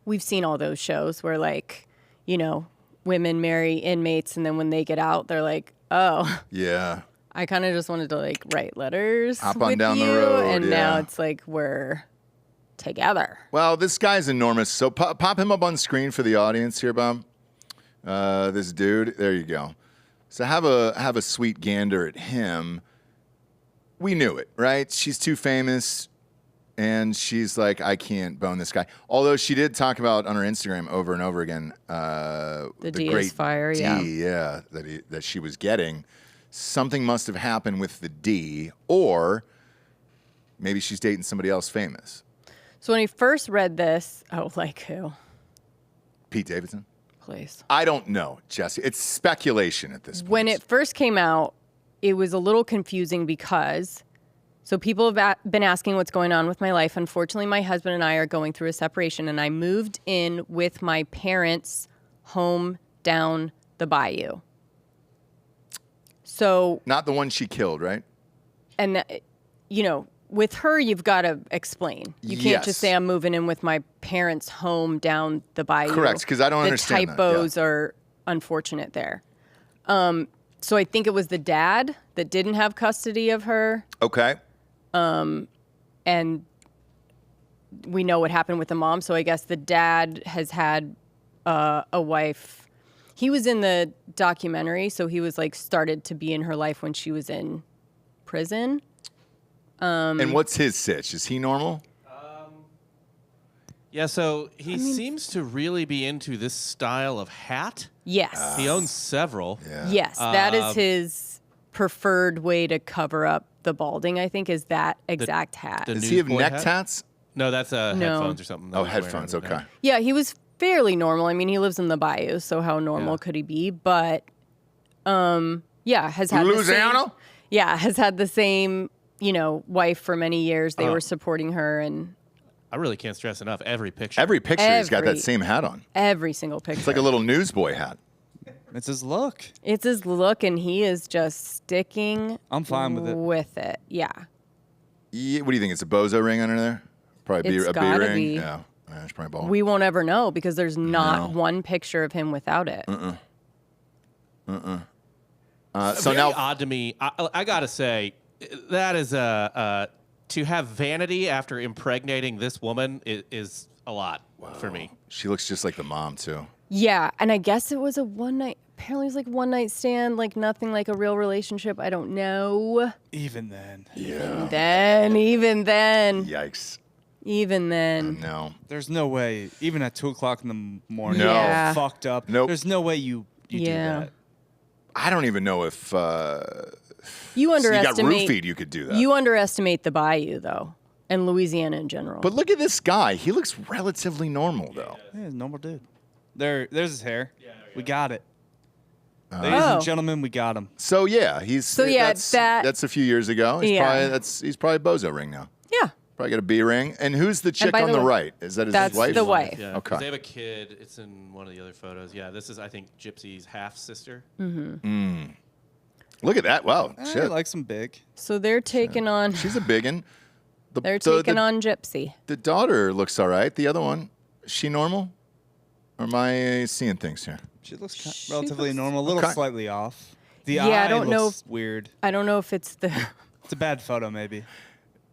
we've seen all those shows where like, you know, women marry inmates and then when they get out, they're like, oh, Yeah. I kind of just wanted to like write letters Hop on with down the you, road, and now yeah. it's like we're together. Well, this guy's enormous. So pop him up on screen for the audience here, Bob. This dude. There you go. So have a sweet gander at him. We knew it, right? She's too famous. And she's like, I can't bone this guy. Although she did talk about on her Instagram over and over again the D is great fire, D, yeah. that she was getting. Something must have happened with the D, or maybe she's dating somebody else famous. So when he first read this, like who? Pete Davidson? Please. I don't know, Jesse. It's speculation at this point. When it first came out, it was a little confusing because... So people have been asking what's going on with my life. Unfortunately, my husband and I are going through a separation, and I moved in with my parents' home down the bayou. So... Not the one she killed, right? And, you know, with her, you've got to explain. You can't just say I'm moving in with my parents' home down the bayou. Correct, because I don't understand that. The typos are unfortunate there. So I think it was the dad that didn't have custody of her. Okay. And we know what happened with the mom. So I guess the dad has had a wife. He was in the documentary, so he was like started to be in her life when she was in prison. And what's his sitch? Is he normal? Yeah, so he seems to really be into this style of hat. Yes. He owns several. Yeah. Yes, that is his preferred way to cover up the balding, I think, is that exact hat. the Does he have newsboy neck hat? tats? No, that's headphones or something. that Oh, he's wearing headphones. over there. Okay. Yeah, he was fairly normal. I mean, he lives in the bayou, so how normal could he be? But, has had Louisiana? has had the same, wife for many years. They were supporting her, and I really can't stress enough. Every picture. Every picture he's got that same hat on. every single picture. It's like a little newsboy hat. It's his look. It's his look, and he is just sticking. I'm fine with it. With it, yeah. Yeah, what do you think? It's a bozo ring under there? Probably It's a B gotta ring. be. Yeah, it's probably bald. We won't ever know because there's not one picture of him without it. So Very now, odd to me. I gotta say, that is to have vanity after impregnating this woman is a lot for me. she looks just like the mom too. Yeah, and I guess it was a one night. Apparently, it was like one night stand, like nothing like a real relationship. I don't know. Even then. Yeah. Even then, Yikes. even then. No. There's no way, even at 2 o'clock in the morning, No. Yeah. fucked up. Nope. There's no way you do Yeah. that. I don't even know if You So you got underestimate. roofied, you could do that. You underestimate the bayou though, and Louisiana in general. But look at this guy. He looks relatively normal, though. Yeah, normal dude. There's his hair. We got it. Ladies Oh. and gentlemen, we got him. So yeah, yeah, that's a few years ago. He's Yeah. probably Bozo ring now. yeah, Probably got a B ring. And who's the chick by on the the way, right? Is that his that's wife? the wife. Yeah. 'cause Okay. They have a kid. It's in one of the other photos. Yeah, this is, I think, Gypsy's half sister. Look at that. Wow. I Shit. like some big. So they're taking on. She's a biggin. They're taking on Gypsy. The daughter looks all right. The other one, is she normal? Or am I seeing things here? She looks relatively normal, a little Okay. slightly off. The Yeah, eye I don't know looks weird. I don't know if it's the. It's a bad photo, maybe.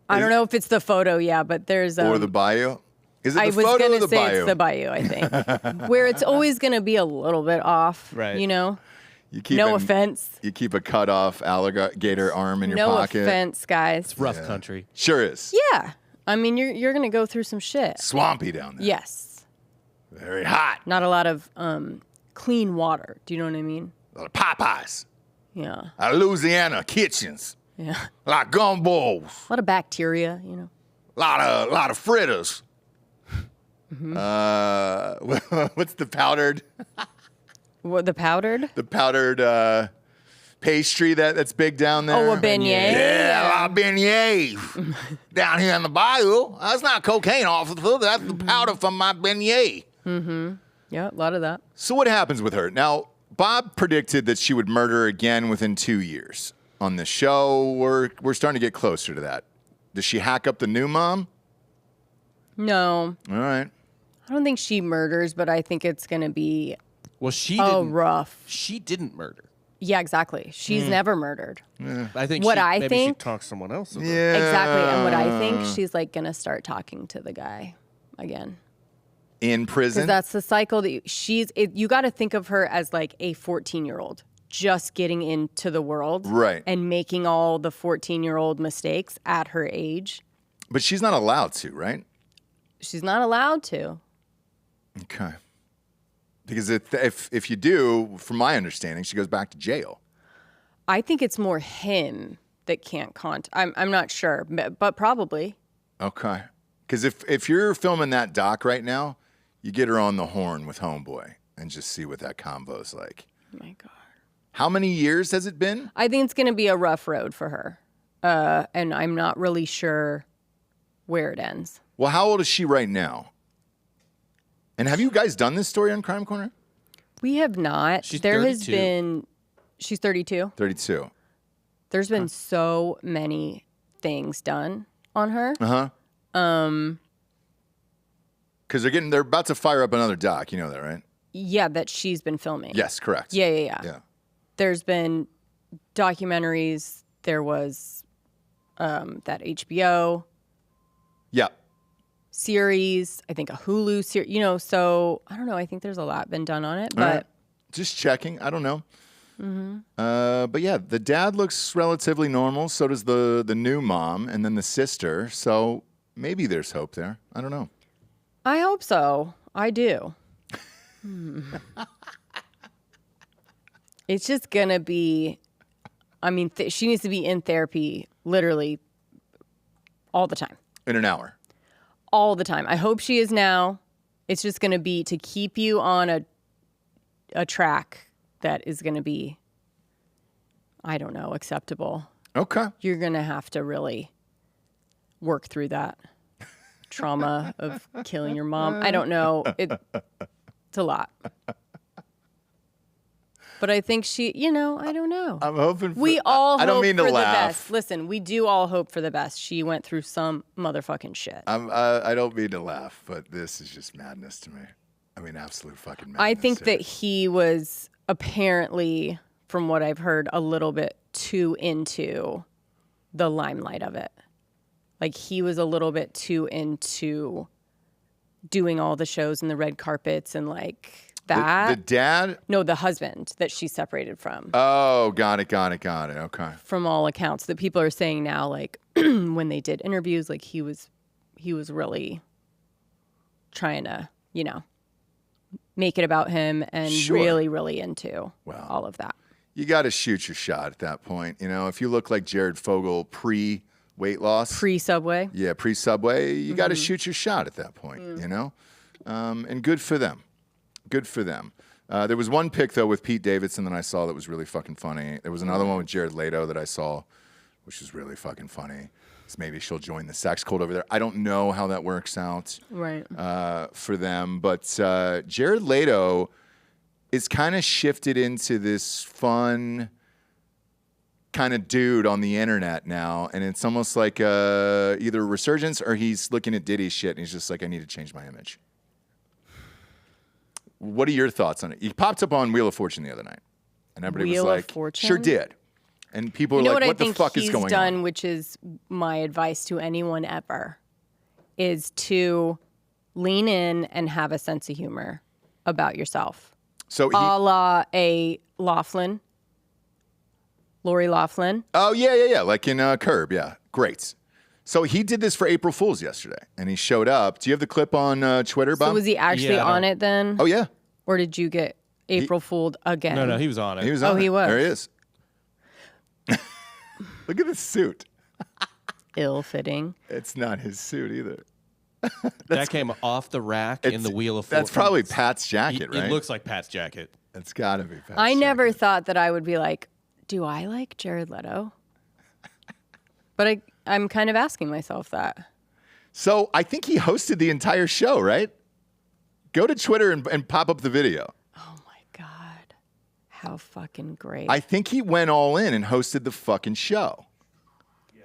I don't know if it's the photo. Yeah, but there's. Or the bio? Is it I the was photo or gonna the say bio? it's the bayou. I think where it's always gonna be a little bit off. Right. You know. You keep No an- offense. You keep a cut off alligator arm in your No pocket. offense, guys. Rough country. Sure is. Yeah, I mean you're gonna go through some shit. Swampy down there. Yes. Very hot. Not a lot of clean water. Do you know what I mean? A lot of Popeyes. Yeah. Louisiana kitchens. Yeah. A lot of gumballs. A lot of bacteria. You know. A lot of fritters. Mm-hmm. What's the powdered What, the powdered? pastry that's big down there? Oh, a beignet. Yeah, a lot of beignets down here in the bayou. That's not cocaine, officer. That's the powder from my beignet. Yeah, a lot of that. So what happens with her? Now, Bob predicted that she would murder again within 2 years. On the show, we're starting to get closer to that. Does she hack up the new mom? No, All right. I don't think she murders, but I think it's gonna be Well, she rough. She didn't murder. Yeah, exactly. She's never murdered. I think What she, I maybe think- she talked to someone else. about it. Yeah. Exactly. And what I think, she's like gonna start talking to the guy again. In prison? Because that's the cycle that you got to think of her as like a 14-year-old just getting into the world. Right. And making all the 14-year-old mistakes at her age. But she's not allowed to, right? She's not allowed to. Okay. Because if you do, from my understanding, she goes back to jail. I think it's more him that can't I'm not sure, but probably. Okay. Because if you're filming that doc right now, you get her on the horn with Homeboy and just see what that convo's like. Oh my God. How many years has it been? I think it's going to be a rough road for her. And I'm not really sure where it ends. Well, how old is she right now? And have you guys done this story on Crime Corner? We have not. She's There has 32. been. She's 32. 32. There's been so many things done on her. Uh-huh. Because they're about to fire up another doc. You know that, right? Yeah, that she's been filming. Yes, correct. Yeah. Yeah. There's been documentaries. There was that HBO Yeah. series. I think a Hulu series. You know, so I don't know. I think there's a lot been done on it, All but. right. Just checking. I don't know. But yeah, the dad looks relatively normal. So does the new mom and then the sister. So maybe there's hope there. I don't know. I hope so. I do. It's just going to be, I mean, she needs to be in therapy literally all the time. In an hour. All the time. I hope she is now. It's just going to be to keep you on a track that is going to be, I don't know, acceptable. Okay. You're going to have to really work through that trauma of killing your mom. I don't know. It's a lot. But I think she, I don't know. I'm hoping for, We all I don't hope mean to for laugh. the best. Listen, we do all hope for the best. She went through some motherfucking shit. I don't mean to laugh, but this is just madness to me. I mean, absolute fucking madness. I think here. that he was apparently, from what I've heard, a little bit too into the limelight of it. Like he was a little bit too into doing all the shows and the red carpets and like that. The dad? No, the husband that she separated from. Oh, got it. Okay. From all accounts, that people are saying now, like when they did interviews, like he was really trying to, make it about him and Sure. really into Wow. all of that. you got to shoot your shot at that point. You know, if you look like Jared Fogle pre-weight loss. Pre-Subway. Yeah, pre-Subway, you got to shoot your shot at that point, you know? And good for them. Good for them. There was one pic, though, with Pete Davidson that I saw that was really fucking funny. There was another one with Jared Leto that I saw, which was really fucking funny. So maybe she'll join the sex cult over there. I don't know how that works out for them. But Jared Leto is kind of shifted into this fun kind of dude on the internet now. And it's almost like either a resurgence or he's looking at Diddy's shit and he's just like, I need to change my image. What are your thoughts on it? He popped up on Wheel of Fortune the other night. And everybody Wheel was of like, Fortune? sure did. And people were like, what the fuck is going on? What I think he's done, which is my advice to anyone ever, is to lean in and have a sense of humor about yourself. So a la a Laughlin. Lori Laughlin. Oh, yeah. Like in Curb, yeah. Great. So he did this for April Fool's yesterday, and he showed up. Do you have the clip on Twitter, Bob? So was he actually on it then? Oh, yeah. Or did you get April Fooled again? No, he was on it. He was on it. He was. There he is. Look at this suit. Ill-fitting. It's not his suit either. That came off the rack in the Wheel of Fortune. That's probably Pat's jacket, right? It looks like Pat's jacket. It's got to be Pat's I jacket. never thought that I would be like, do I like Jared Leto? But I'm kind of asking myself that. So I think he hosted the entire show, right? Go to Twitter and pop up the video. Oh my God. How fucking great. I think he went all in and hosted the fucking show. Yeah.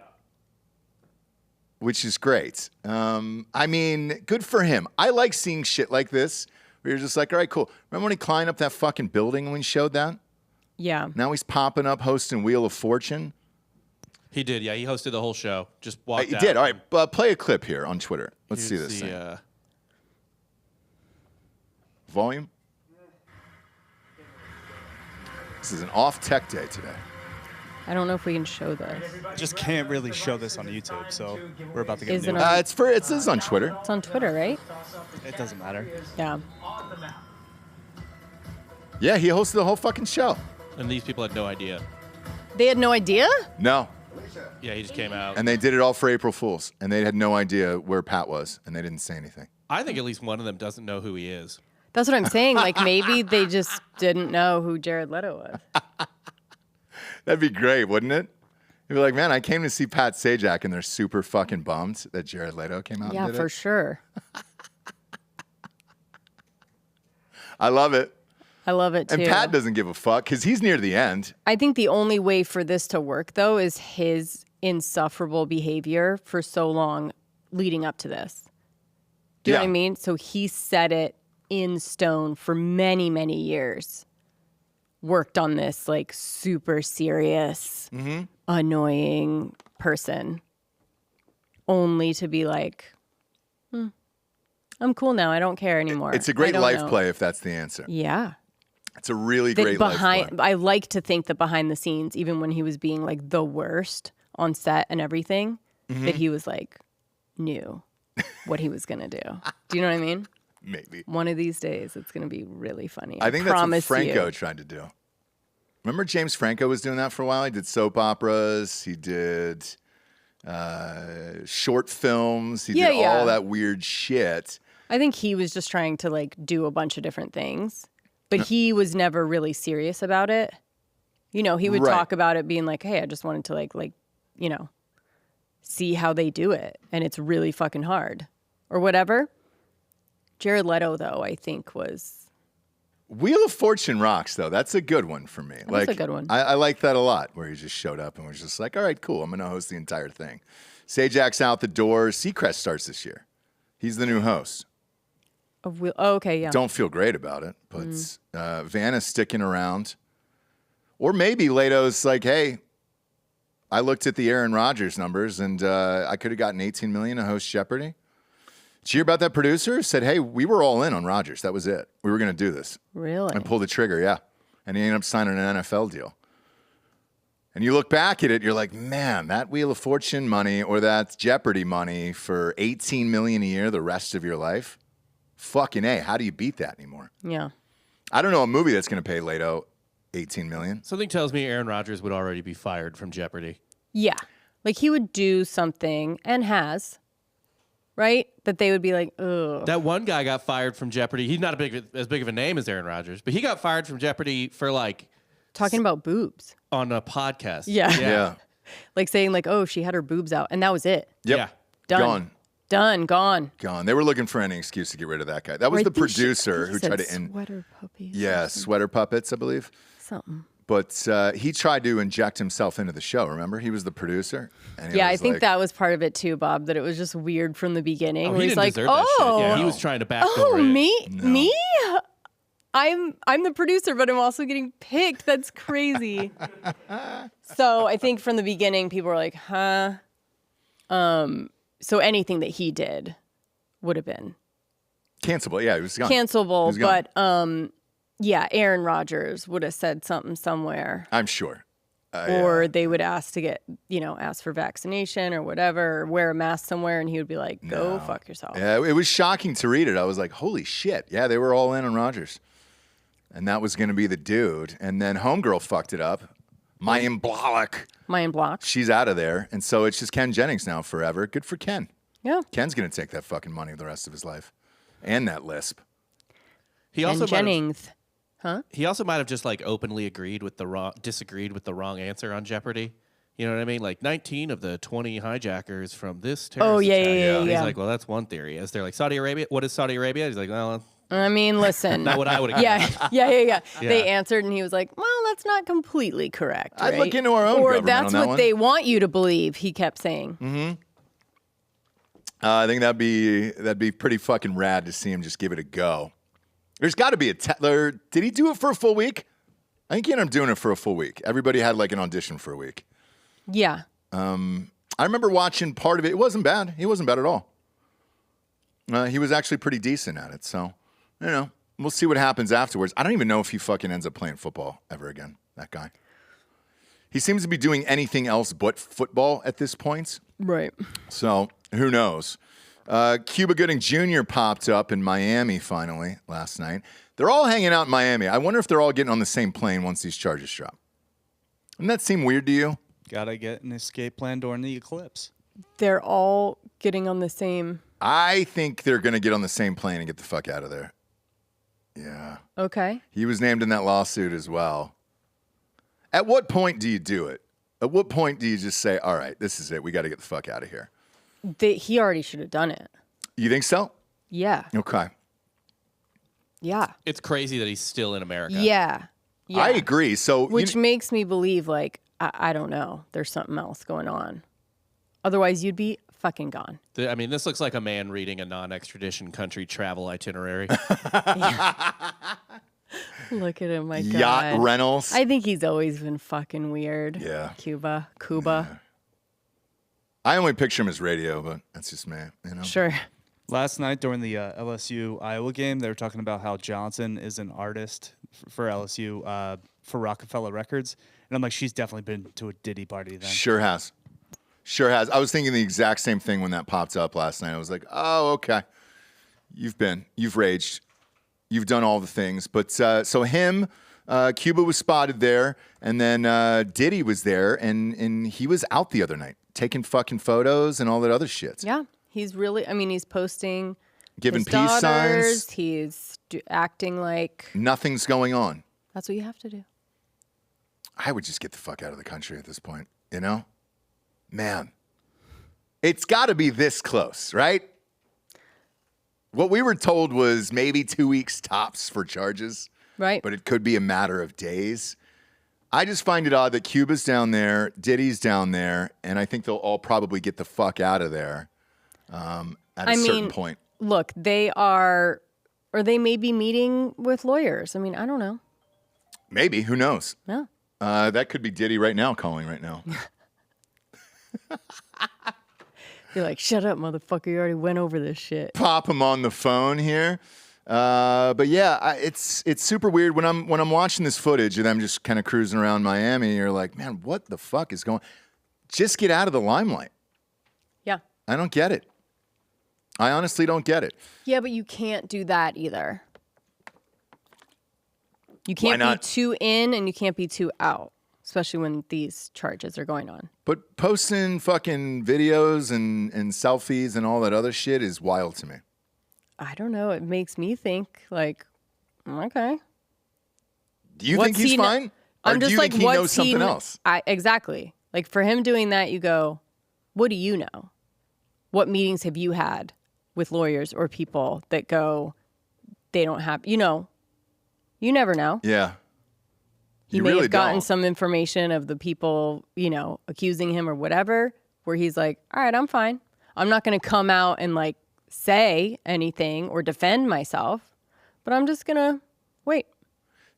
Which is great. I mean, good for him. I like seeing shit like this where you're just like, all right, cool. Remember when he climbed up that fucking building when he showed that? Yeah. Now he's popping up hosting Wheel of Fortune. He did, yeah. He hosted the whole show. Just walked He out. did. All right, play a clip here on Twitter. Let's see this thing. Volume. This is an off tech day today. I don't know if we can show this. Just can't really show this on YouTube, so we're about to get Is it new. on- It says on Twitter. It's on Twitter, right? It doesn't matter. Yeah. Yeah, he hosted the whole fucking show. And these people had no idea. They had no idea? No. Yeah, he just came out. And they did it all for April Fools. And they had no idea where Pat was. And they didn't say anything. I think at least one of them doesn't know who he is. That's what I'm saying. Like, maybe they just didn't know who Jared Leto was. That'd be great, wouldn't it? You'd be like, man, I came to see Pat Sajak, and they're super fucking bummed that Jared Leto came out Yeah, and did for it. sure. I love it. I love it, too. And Pat doesn't give a fuck because he's near the end. I think the only way for this to work, though, is his insufferable behavior for so long leading up to this. Do you know what I mean? So he set it in stone for many, many years. Worked on this, like, super serious, annoying person. Only to be like, I'm cool now. I don't care anymore. It's a great life play if that's the answer. Yeah. It's a really great life play. I like to think that behind the scenes, even when he was being like the worst on set and everything, that he was like, knew what he was going to do. Do you know what I mean? Maybe. One of these days, it's going to be really funny. I think that's what promise Franco you. tried to do. Remember James Franco was doing that for a while? He did soap operas. He did short films. He did all that weird shit. I think he was just trying to like do a bunch of different things, but he was never really serious about it. You know, he would talk about it being like, hey, I just wanted to like, you know, see how they do it. And it's really fucking hard or whatever. Jared Leto, though, I think was... Wheel of Fortune rocks, though. That's a good one for me. That's a good one. I like that a lot, where he just showed up and was just like, all right, cool. I'm going to host the entire thing. Sajak's out the door. Seacrest starts this year. He's the new host. Okay, yeah. Don't feel great about it, but Vanna's sticking around. Or maybe Leto's like, hey, I looked at the Aaron Rodgers numbers, and I could have gotten $18 million to host Jeopardy. Did you hear about that producer? Said, hey, we were all in on Rodgers. That was it. We were going to do this. Really? And pull the trigger, yeah. And he ended up signing an NFL deal. And you look back at it, you're like, man, that Wheel of Fortune money or that Jeopardy money for $18 million a year the rest of your life, fucking A, how do you beat that anymore? Yeah. I don't know a movie that's going to pay Leto 18 million. Something tells me Aaron Rodgers would already be fired from Jeopardy. Yeah. Like he would do something and has, right? That they would be like, ugh. That one guy got fired from Jeopardy. He's not as big of a name as Aaron Rodgers, but he got fired from Jeopardy for like Talking about boobs. on a podcast. Yeah. Like saying like, oh, she had her boobs out. And that was it. Yep. Yeah. Done. Done. Gone. Gone. They were looking for any excuse to get rid of that guy. That was Or I the think she- producer I who think tried he to said sweater puppies. Yeah, sweater puppets, I believe. Something. But he tried to inject himself into the show. Remember, he was the producer. And he Yeah, I was think like, that was part of it too, Bob. That it was just weird from the beginning. Oh, where he he's didn't like, deserve that oh, shit. Yeah, he was trying to backdoor oh, it. me. I'm the producer, but I'm also getting picked. That's crazy. So I think from the beginning, people were like, huh. So anything that he did would have been cancelable. Yeah, he was gone. cancelable. He was gone. But yeah, Aaron Rodgers would have said something somewhere. I'm sure. Or they would ask to get, ask for vaccination or whatever, or wear a mask somewhere, and he would be like, go fuck yourself. Yeah, it was shocking to read it. I was like, holy shit. Yeah, they were all in on Rodgers. And that was going to be the dude. And then Homegirl fucked it up. Mayan Block. Mayan Block. She's out of there. And so it's just Ken Jennings now forever. Good for Ken. Yeah. Ken's going to take that fucking money the rest of his life. And that lisp. He also And Jennings. He also might have just like openly disagreed with the wrong answer on Jeopardy. You know what I mean? Like 19 of the 20 hijackers from this terrorist Oh, yeah, attack. yeah, yeah, And yeah. He's like, well, that's one theory. As they're like, Saudi Arabia? What is Saudi Arabia? He's like, well, I mean, listen. not what I would have Yeah. They answered, and he was like, well, that's not completely correct. I'd right? look into our own Or government that's on that what one. they want you to believe, he kept saying. I think that'd be pretty fucking rad to see him just give it a go. There's got to be did he do it for a full week? I think he ended up doing it for a full week. Everybody had like an audition for a week. Yeah. I remember watching part of it. It wasn't bad. He wasn't bad at all. He was actually pretty decent at it. So, we'll see what happens afterwards. I don't even know if he fucking ends up playing football ever again, that guy. He seems to be doing anything else but football at this point. Right. So, who knows? Cuba Gooding Jr. popped up in Miami finally last night. They're all hanging out in Miami. I wonder if they're all getting on the same plane once these charges drop. Doesn't that seem weird to you? Gotta get an escape plan during the eclipse. They're all getting on the same. I think they're going to get on the same plane and get the fuck out of there. Yeah. Okay. He was named in that lawsuit as well. At what point do you do it? At what point do you just say, all right, this is it. We got to get the fuck out of here? He already should have done it. You think so? Yeah. Okay. Yeah. It's crazy that he's still in America. Yeah. I agree. So, Which makes me believe, like, I don't know. There's something else going on. Otherwise, you'd be fucking gone. I mean, this looks like a man reading a non-extradition country travel itinerary. Look at him, my God. yacht rentals. I think he's always been fucking weird. Yeah. Cuba. I only picture him as radio, but that's just me. Sure. Last night during the LSU Iowa game, they were talking about how Johnson is an artist for LSU for Rockefeller Records. And I'm like, she's definitely been to a Diddy party then. Sure has. I was thinking the exact same thing when that popped up last night. I was like, oh, okay. You've raged. You've done all the things. But so him, Cuba was spotted there, and then Diddy was there, and he was out the other night taking fucking photos and all that other shit. Yeah. He's really, he's posting Giving his peace daughters. signs. He's acting like Nothing's going on. that's what you have to do. I would just get the fuck out of the country at this point, Man, it's got to be this close, right? What we were told was maybe 2 weeks tops for charges. Right. But it could be a matter of days. I just find it odd that Cuba's down there, Diddy's down there, and I think they'll all probably get the fuck out of there at a certain point. Look, they are, or they may be meeting with lawyers. I don't know. Maybe. Who knows? No. That could be Diddy right now calling right now. You're like, shut up, motherfucker. You already went over this shit. Pop him on the phone here. But yeah, it's super weird when I'm watching this footage of them just kind of cruising around Miami. You're like, man, what the fuck is going? Just get out of the limelight. Yeah. I don't get it. I honestly don't get it. Yeah, but you can't do that either. You can't not? be too in and you can't be too out, especially when these charges are going on. But posting fucking videos and selfies and all that other shit is wild to me. I don't know. It makes me think like, okay. Do you think he's fine? I'm Or just do you like, think he what's knows something else? Exactly. Like for him doing that, you go, what do you know? What meetings have you had with lawyers or people that go, they don't have, you never know. Yeah. He may have gotten some information of the people, accusing him or whatever, where he's like, all right, I'm fine. I'm not going to come out and like say anything or defend myself, but I'm just going to wait.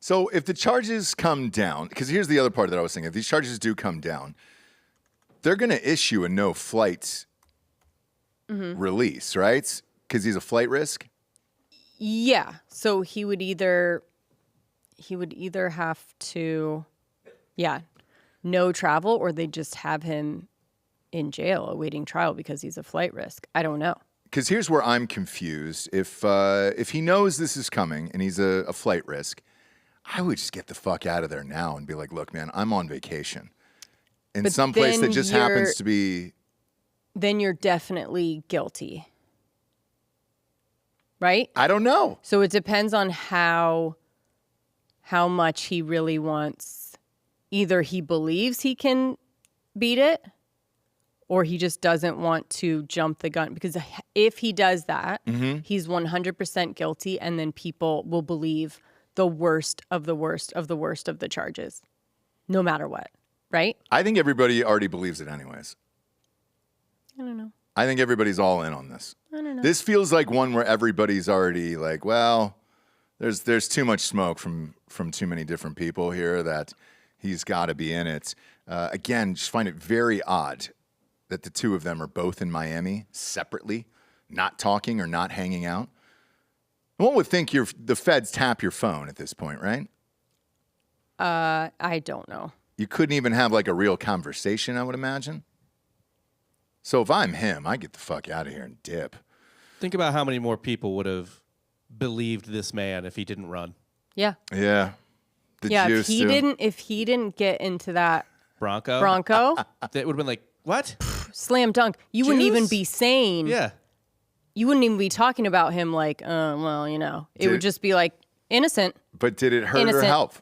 So if the charges come down, because here's the other part that I was thinking, if these charges do come down, they're going to issue a no flight release, right? Because he's a flight risk. Yeah. So he would either have to, no travel, or they just have him in jail awaiting trial because he's a flight risk. I don't know. Because here's where I'm confused. If he knows this is coming and he's a flight risk, I would just get the fuck out of there now and be like, look, man, I'm on vacation in some place that just happens to be. Then you're definitely guilty. Right? I don't know. So it depends on how much he really wants. Either he believes he can beat it, or he just doesn't want to jump the gun. Because if he does that, he's 100% guilty, and then people will believe the worst of the worst of the worst of the charges, no matter what, right? I think everybody already believes it anyways. I don't know. I think everybody's all in on this. I don't know. This feels like one where everybody's already like, well, there's too much smoke from too many different people here that he's got to be in it. Again, just find it very odd that the two of them are both in Miami separately, not talking or not hanging out. One would think the feds tap your phone at this point, right? I don't know. You couldn't even have like a real conversation, I would imagine. So if I'm him, I get the fuck out of here and dip. Think about how many more people would have believed this man if he didn't run. Yeah. Yeah. If he didn't get into that Bronco, that would have been like, what? Slam dunk. You wouldn't even be saying. Yeah. You wouldn't even be talking about him like, it would just be like innocent. But did it hurt or help?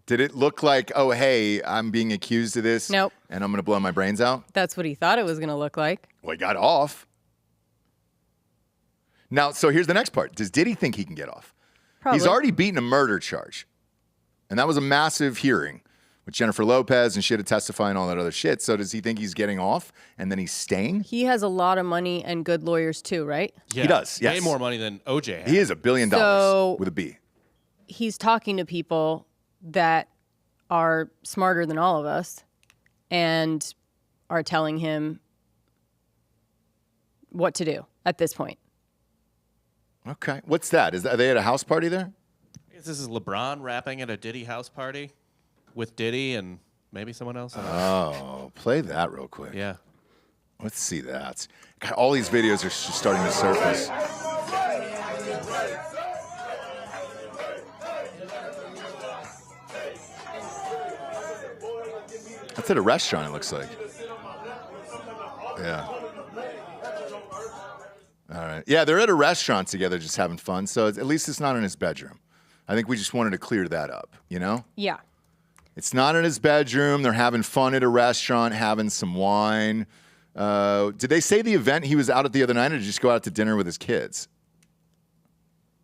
Did it look like, oh, hey, I'm being accused of this? Nope. And I'm going to blow my brains out? That's what he thought it was going to look like. Well, he got off. Now, so here's the next part. Does Diddy think he can get off? Probably. He's already beaten a murder charge. And that was a massive hearing with Jennifer Lopez and she had to testify and all that other shit. So does he think he's getting off and then he's staying? He has a lot of money and good lawyers too, right? Yeah. He does, yes. Way more money than OJ has. He is $1 billion with a B. He's talking to people that are smarter than all of us and are telling him what to do at this point. Okay. What's that? Are they at a house party there? I guess this is LeBron rapping at a Diddy house party with Diddy and maybe someone else. Oh, play that real quick. Yeah. Let's see that. God, all these videos are just starting to surface. That's at a restaurant, it looks like. Yeah. All right. Yeah, they're at a restaurant together just having fun, so at least it's not in his bedroom. I think we just wanted to clear that up, you know? Yeah. It's not in his bedroom. They're having fun at a restaurant, having some wine. Did they say the event he was out at the other night, or did he just go out to dinner with his kids?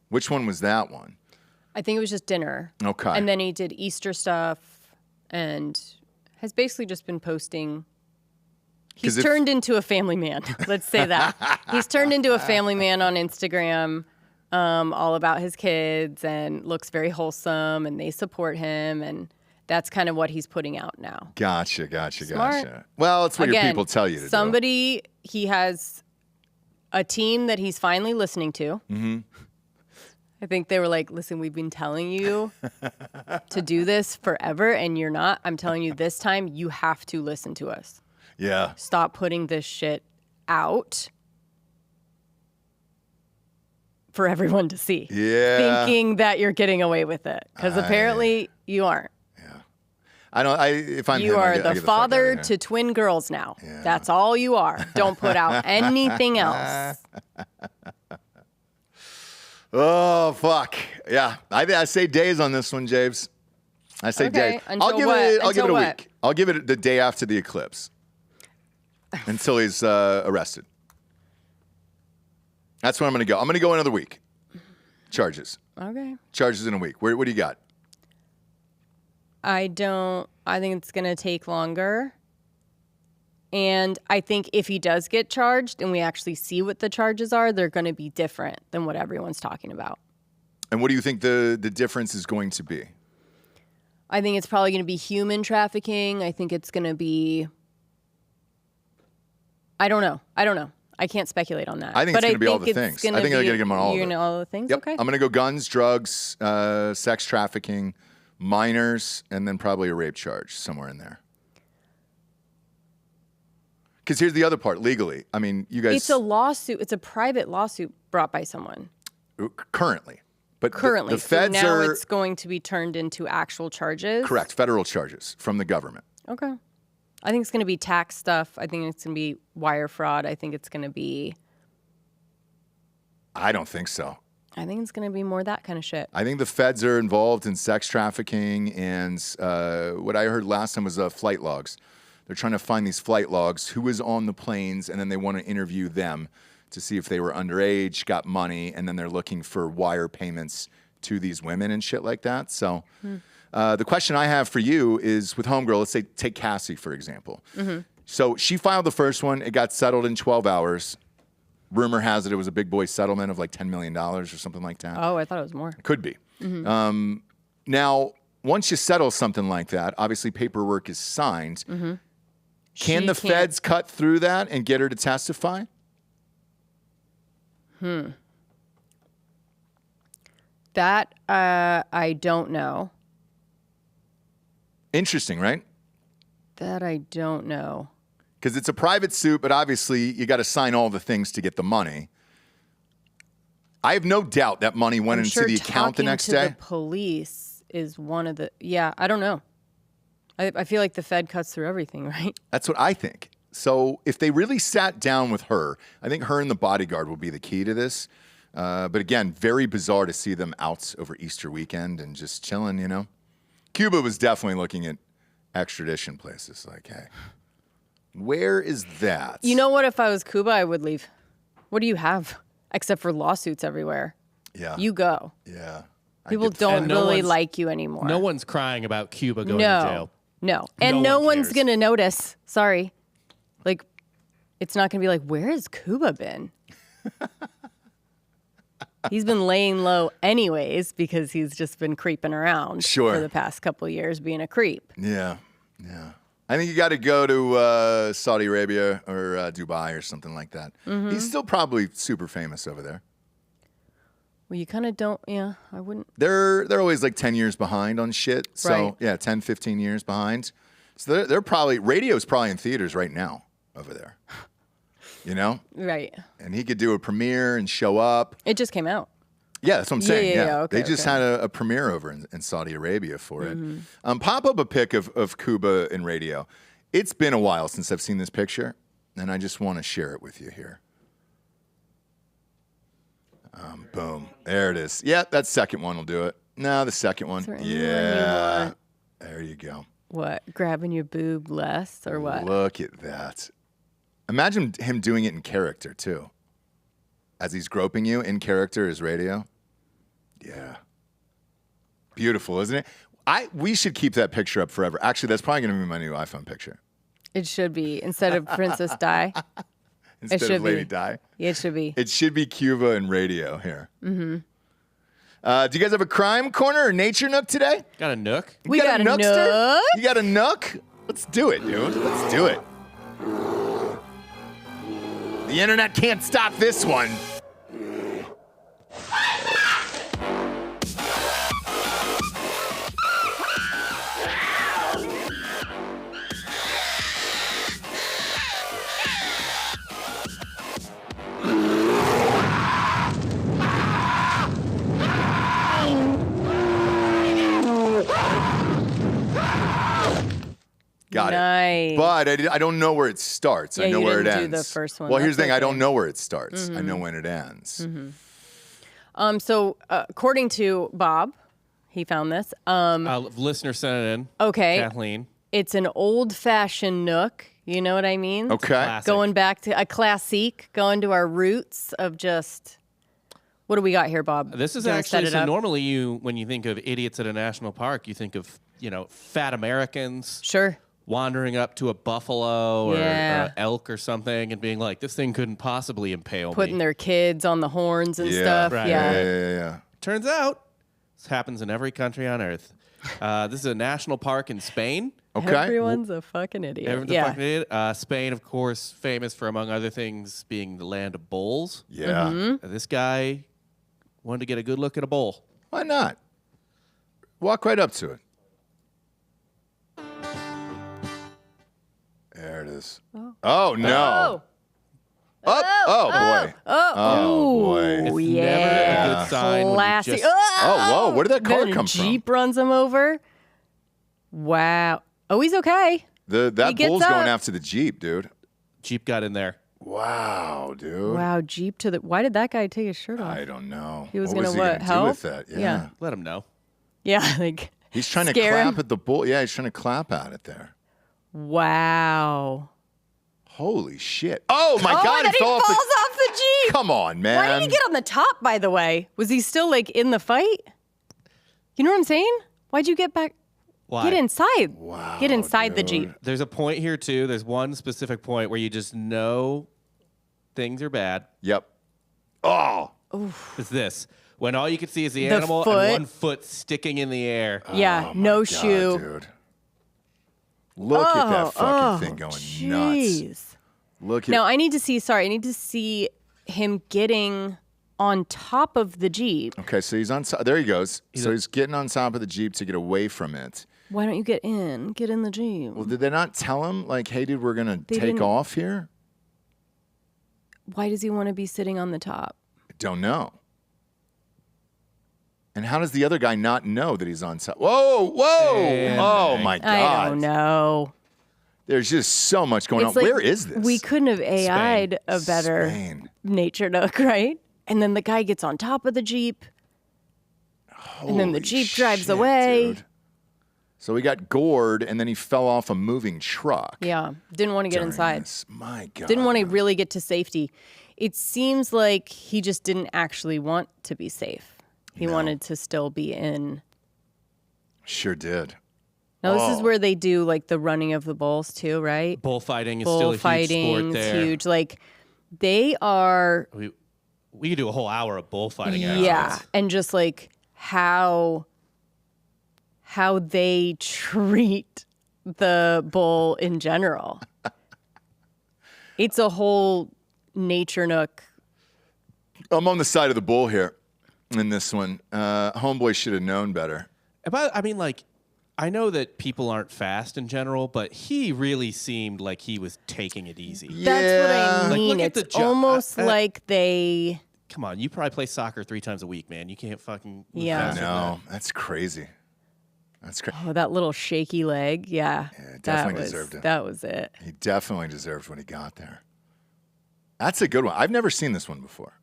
Which one was that one? I think it was just dinner. Okay. And then he did Easter stuff and has basically just been posting. He's turned into a family man. Let's say that. He's turned into a family man on Instagram, all about his kids, and looks very wholesome, and they support him, and that's kind of what he's putting out now. Gotcha. Smart. Well, it's what your Again, people tell you to do. He has a team that he's finally listening to. Mm-hmm. I think they were like, listen, we've been telling you to do this forever, and you're not. I'm telling you this time, you have to listen to us. Yeah. Stop putting this shit out. for everyone to see. Yeah. Thinking that you're getting away with it. Because apparently you aren't. If I'm You him, I are get- I the get fuck outta father here. to twin girls now. Yeah. That's all you are. Don't put out anything else. Oh, fuck. Yeah. I say days on this one, James. I say Okay, days. until I'll give what? it Until a what? week. I'll give it the day after the eclipse. Until he's arrested. That's where I'm going to go. I'm going to go another week. Charges. Okay. Charges in a week. What do you got? I think it's going to take longer. And I think if he does get charged and we actually see what the charges are, they're going to be different than what everyone's talking about. And what do you think the difference is going to be? I think it's probably going to be human trafficking. I think it's going to be... I don't know. I can't speculate on that. I think it's going to be all the things. I think they're going to get him on all of it. You're going to all the things? Yep. Okay. I'm going to go guns, drugs, sex trafficking, minors, and then probably a rape charge somewhere in there. Because here's the other part, legally. I mean, you guys... It's a lawsuit. It's a private lawsuit brought by someone. Currently. But Currently. the feds so now are... it's going to be turned into actual charges? Correct. Federal charges from the government. Okay. I think it's going to be tax stuff. I think it's going to be wire fraud. I think it's going to be... I don't think so. I think it's going to be more that kind of shit. I think the feds are involved in sex trafficking, and what I heard last time was flight logs. They're trying to find these flight logs, who was on the planes, and then they want to interview them to see if they were underage, got money, and then they're looking for wire payments to these women and shit like that. So the question I have for you is with Homegirl, let's say take Cassie, for example. Mm-hmm. So she filed the first one. It got settled in 12 hours. Rumor has it was a big boy settlement of like $10 million or something like that. Oh, I thought it was more. Could be. Mm-hmm. Now, once you settle something like that, obviously paperwork is signed. Mm-hmm. Can the feds cut through that and get her to testify? That, I don't know. Interesting, right? That I don't know. Because it's a private suit, but obviously you got to sign all the things to get the money. I have no doubt that money went into the account the next day. The police is one of the... Yeah, I don't know. I feel like the Fed cuts through everything, right? That's what I think. So if they really sat down with her, I think her and the bodyguard will be the key to this. But again, very bizarre to see them out over Easter weekend and just chilling, you know? Cuba was definitely looking at extradition places. Like, hey, where is that? You know what? If I was Cuba, I would leave. What do you have? Except for lawsuits everywhere. Yeah. You go. Yeah. People don't really like you anymore. No one's crying about Cuba going to jail. No. And No no one one's cares. going to notice. Sorry. Like, it's not going to be like, where has Cuba been? He's been laying low anyways because he's just been creeping around for the past couple of years being a creep. Yeah. Yeah. I think you got to go to Saudi Arabia or Dubai or something like that. Mm-hmm. He's still probably super famous over there. Well, you kind of don't, yeah, I wouldn't. They're always like 10 years behind on shit. So, Right. yeah, 10, 15 years behind. So they're probably, radio's probably in theaters right now over there. You know? Right. And he could do a premiere and show up. It just came out. Yeah, that's what I'm saying. Yeah, okay, they just had a premiere over in Saudi Arabia for it. Pop up a pic of Cuba in radio. It's been a while since I've seen this picture, and I just want to share it with you here. Boom. There it is. Yeah, that second one will do it. No, the second one. there anyone you Yeah. want? There you go. What? Grabbing your boob less or what? Look at that. Imagine him doing it in character, too. As he's groping you in character as radio. Yeah. Beautiful, isn't it? We should keep that picture up forever. Actually, that's probably going to be my new iPhone picture. It should be. Instead of Princess Di. Instead of Lady Di. Yeah, it should be. It should be Cuba and radio here. Mm-hmm. Do you guys have a crime corner or nature nook today? Got a nook? We got a nookster? nook. You got a nook? Let's do it, dude. Let's do it. The internet can't stop this one. Got Nice. it. But I don't know where it starts. Yeah, I know you where it didn't ends. do the first one. Well, here's the That's thing. I okay. don't know where it starts. I know when it ends. So according to Bob, he found this. Listener sent it in. Okay. Kathleen. It's an old-fashioned Nook. You know what I mean? Okay. Classic. Going back to a classique, going to our roots of just. What do we got here, Bob? This is Do you wanna set actually it so. up? Normally, when you think of idiots at a national park, you think of fat Americans Sure. wandering up to a buffalo or Yeah. elk or something and being like, "This thing couldn't possibly impale Putting me." their kids on the horns and Yeah. stuff. Right. Yeah. Yeah. Turns out, this happens in every country on earth. This is a national park in Spain. Okay. Everyone's a fucking idiot. Everyone's a yeah. fucking idiot. Spain, of course, famous for, among other things, being the land of bulls. Yeah. Mm-hmm. This guy wanted to get a good look at a bull. Why not? Walk right up to it. There it is. Oh, no. Oh, boy. Oh, boy. Oh, It's yeah. never a good sign when you Classic. just- Oh, whoa. Where did that car Then come a Jeep runs him over. Wow. Oh, he's okay. from? That gets bull's going up. after the Jeep, dude. Jeep got in there. Wow, dude. Wow, Jeep to the. Why did that guy take his shirt off? I don't know. He was what gonna he what, gonna do help? with that? Yeah. Yeah. Let him know. Yeah, like. He's trying to Scare clap him? at the bull. Yeah, he's trying to clap at it there. Wow. Holy shit. Oh, my God. and then It fell he off falls the... off the Jeep. Come on, man. Why did he get on the top, by the way? Was he still, like, in the fight? You know what I'm saying? Why'd you get back? Why? Get inside. Wow, Get inside the dude. Jeep. There's a point here, too. There's one specific point where you just know things are bad. Yep. Oh. It's this. When all you can see is the The animal foot. and one foot sticking in the air. Yeah, Oh, my no God, shoe. dude. Look at that fucking thing going nuts. Jeez. Look at Now, I need to see him getting on top of the Jeep. Okay, so he's on there he goes. So he's getting on top of the Jeep to get away from it. Why don't you get in? Get in the Jeep. Well, did they not tell him, like, hey, dude, we're going to take didn't- off here? Why does he want to be sitting on the top? I don't know. And how does the other guy not know that he's on top? Whoa, whoa. And oh, my God. I don't know. There's just so much going on. It's like Where is this? We couldn't have AI'd a better Spain. nature Nook, right? And then the guy gets on top of the Jeep. And then the Holy Jeep drives shit, away. dude. So he got gored, and then he fell off a moving truck. Yeah. Didn't want to get during inside. this. My God. Didn't want to really get to safety. It seems like he just didn't actually want to be safe. He wanted to still be in. Sure did. Now, this is where they do like the running of the bulls too, right? Bullfighting is still a huge Bullfighting sport is there. huge. Like they are, We could do a whole hour of bullfighting. yeah, and just like how they treat the bull in general. It's a whole nature Nook. I'm on the side of the bull here in this one. Homeboy should have known better. I mean, like, I know that people aren't fast in general, but he really seemed like he was taking it easy. That's what I Like, mean. look at It's the almost like they. Come on, you probably play soccer 3 times a week, man. You can't fucking move Yeah. faster than No, that's crazy. That's crazy. Oh, that little shaky leg. Yeah. definitely deserved it. That was it. He definitely deserved when he got there. That's a good one. I've never seen this one before.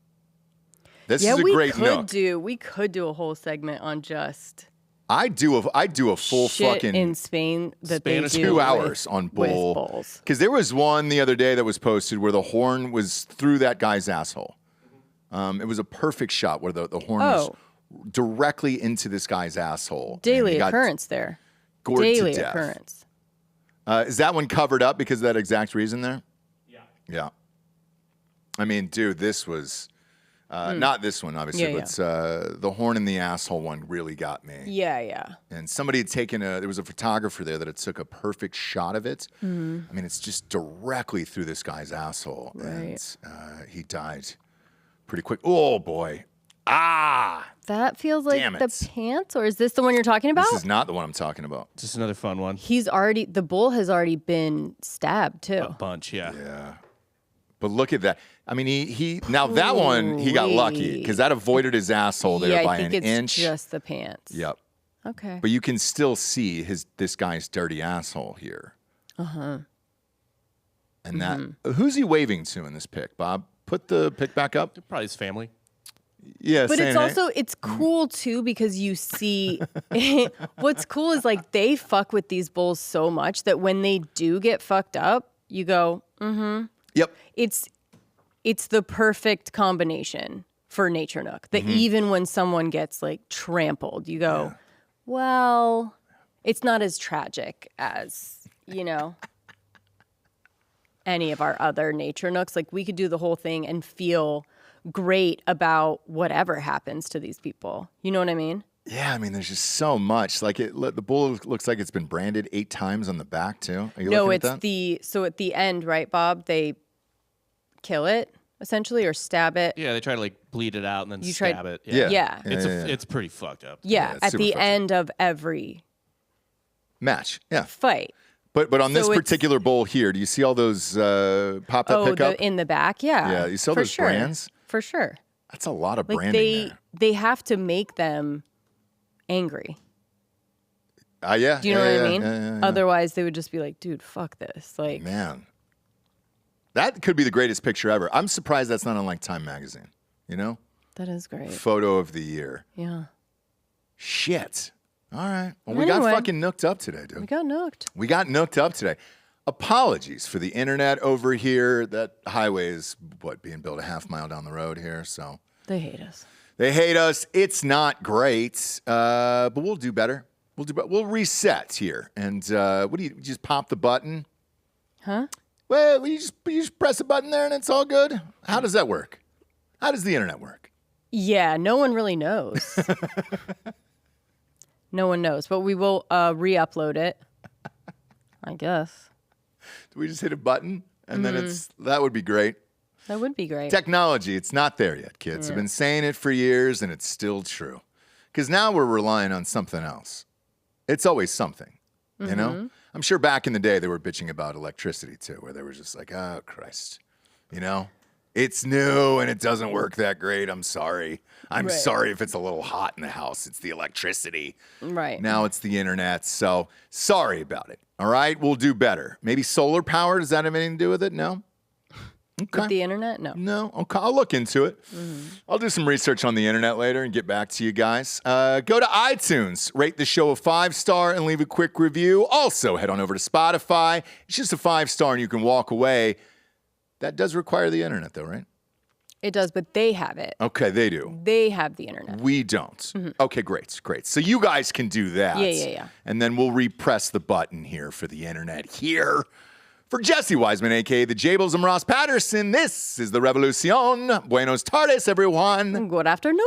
This Yeah, is a we great could Nook. we could do a whole segment on just I do a full shit fucking in Spain that Spanish they do 2 with- hours on bull. with bulls. Because there was one the other day that was posted where the horn was through that guy's asshole. It was a perfect shot where the horn was directly into this guy's asshole. and Daily he got occurrence there. gored Daily to death. occurrence. Is that one covered up because of that exact reason there? Yeah. Yeah. I mean, dude, this was not this one, obviously, Yeah, but the horn in the asshole one really got me. Yeah, yeah. And somebody had taken there was a photographer there that had took a perfect shot of it. Mm-hmm. I mean, it's just directly through this guy's asshole. Right. And he died pretty quick. Oh, boy. Ah! That feels like Damn the it. pants, or is this the one you're talking about? This is not the one I'm talking about. Just another fun one. The bull has already been stabbed too. A bunch, yeah. Yeah. But look at that. I mean, now that one, he got lucky because that avoided his asshole there yeah, by I think an it's inch. just the pants. Yep. Okay. But you can still see this guy's dirty asshole here. And that, who's he waving to in this pic, Bob? Put the pic back up. Probably his family. Yeah, But saying, it's also, it's cool too because you see, what's cool is like they fuck with these bulls so much that when they do get fucked up, you go, Yep. It's the perfect combination for Nature Nook. That even when someone gets like trampled, you go, well, it's not as tragic as, any of our other Nature Nooks. Like we could do the whole thing and feel great about whatever happens to these people. You know what I mean? Yeah, I mean, there's just so much. Like the bull looks like it's been branded 8 times on the back too. Are you No, looking it's at that? so at the end, right, Bob? They kill it essentially or stab it. Yeah, they try to like bleed it out and then You stab tried- it. Yeah. It's pretty fucked up. Yeah, it's at super the frustrating. end of every Match. Yeah. fight. But on this So it's- particular bull here, do you see all those pop that pick up? In the back, yeah. Yeah, you saw for those sure. brands? For sure. That's a lot of Like branding there. they have to make them angry. Yeah. Do you know what I mean? Yeah. Otherwise, they would just be like, dude, fuck this. Like, Man. That could be the greatest picture ever. I'm surprised that's not on like Time Magazine. that is great. Photo of the year. Yeah. Shit. All right. Well, we got Anyway. fucking nooked up today, dude. We got nooked. We got nooked up today. Apologies for the internet over here. That highway is, being built a half mile down the road here. So They hate us. they hate us. It's not great, but we'll do better. We'll reset here. And what do you just pop the button? Huh? Well, you just press a button there and it's all good? How does that work? How does the internet work? Yeah, no one really knows. No one knows, but we will re-upload it, I guess. Do we just hit a button and then that would be great? That would be great. Technology, it's not there yet, kids. I've been saying it for years and it's still true. Because now we're relying on something else. It's always something, you know? I'm sure back in the day they were bitching about electricity too, where they were just like, oh, Christ, It's new and it doesn't work that great. I'm sorry. I'm Right. sorry if it's a little hot in the house. It's the electricity. Right. Now it's the internet. So sorry about it. All right. We'll do better. Maybe solar power. Does that have anything to do with it? No. Okay. With the internet? No. No. Okay. I'll look into it. I'll do some research on the internet later and get back to you guys. Go to iTunes, rate the show a 5-star and leave a quick review. Also, head on over to Spotify. It's just a 5-star and you can walk away. That does require the internet, though, right? It does, but they have it. Okay, they do. They have the internet. We don't. Okay, great. So you guys can do that. Yeah. And then we'll repress the button here for the internet here. For Jesse Wiseman, a.k.a. the Jables, and Ross Patterson, this is the Revolucion. Buenos tardes, everyone. Good afternoon.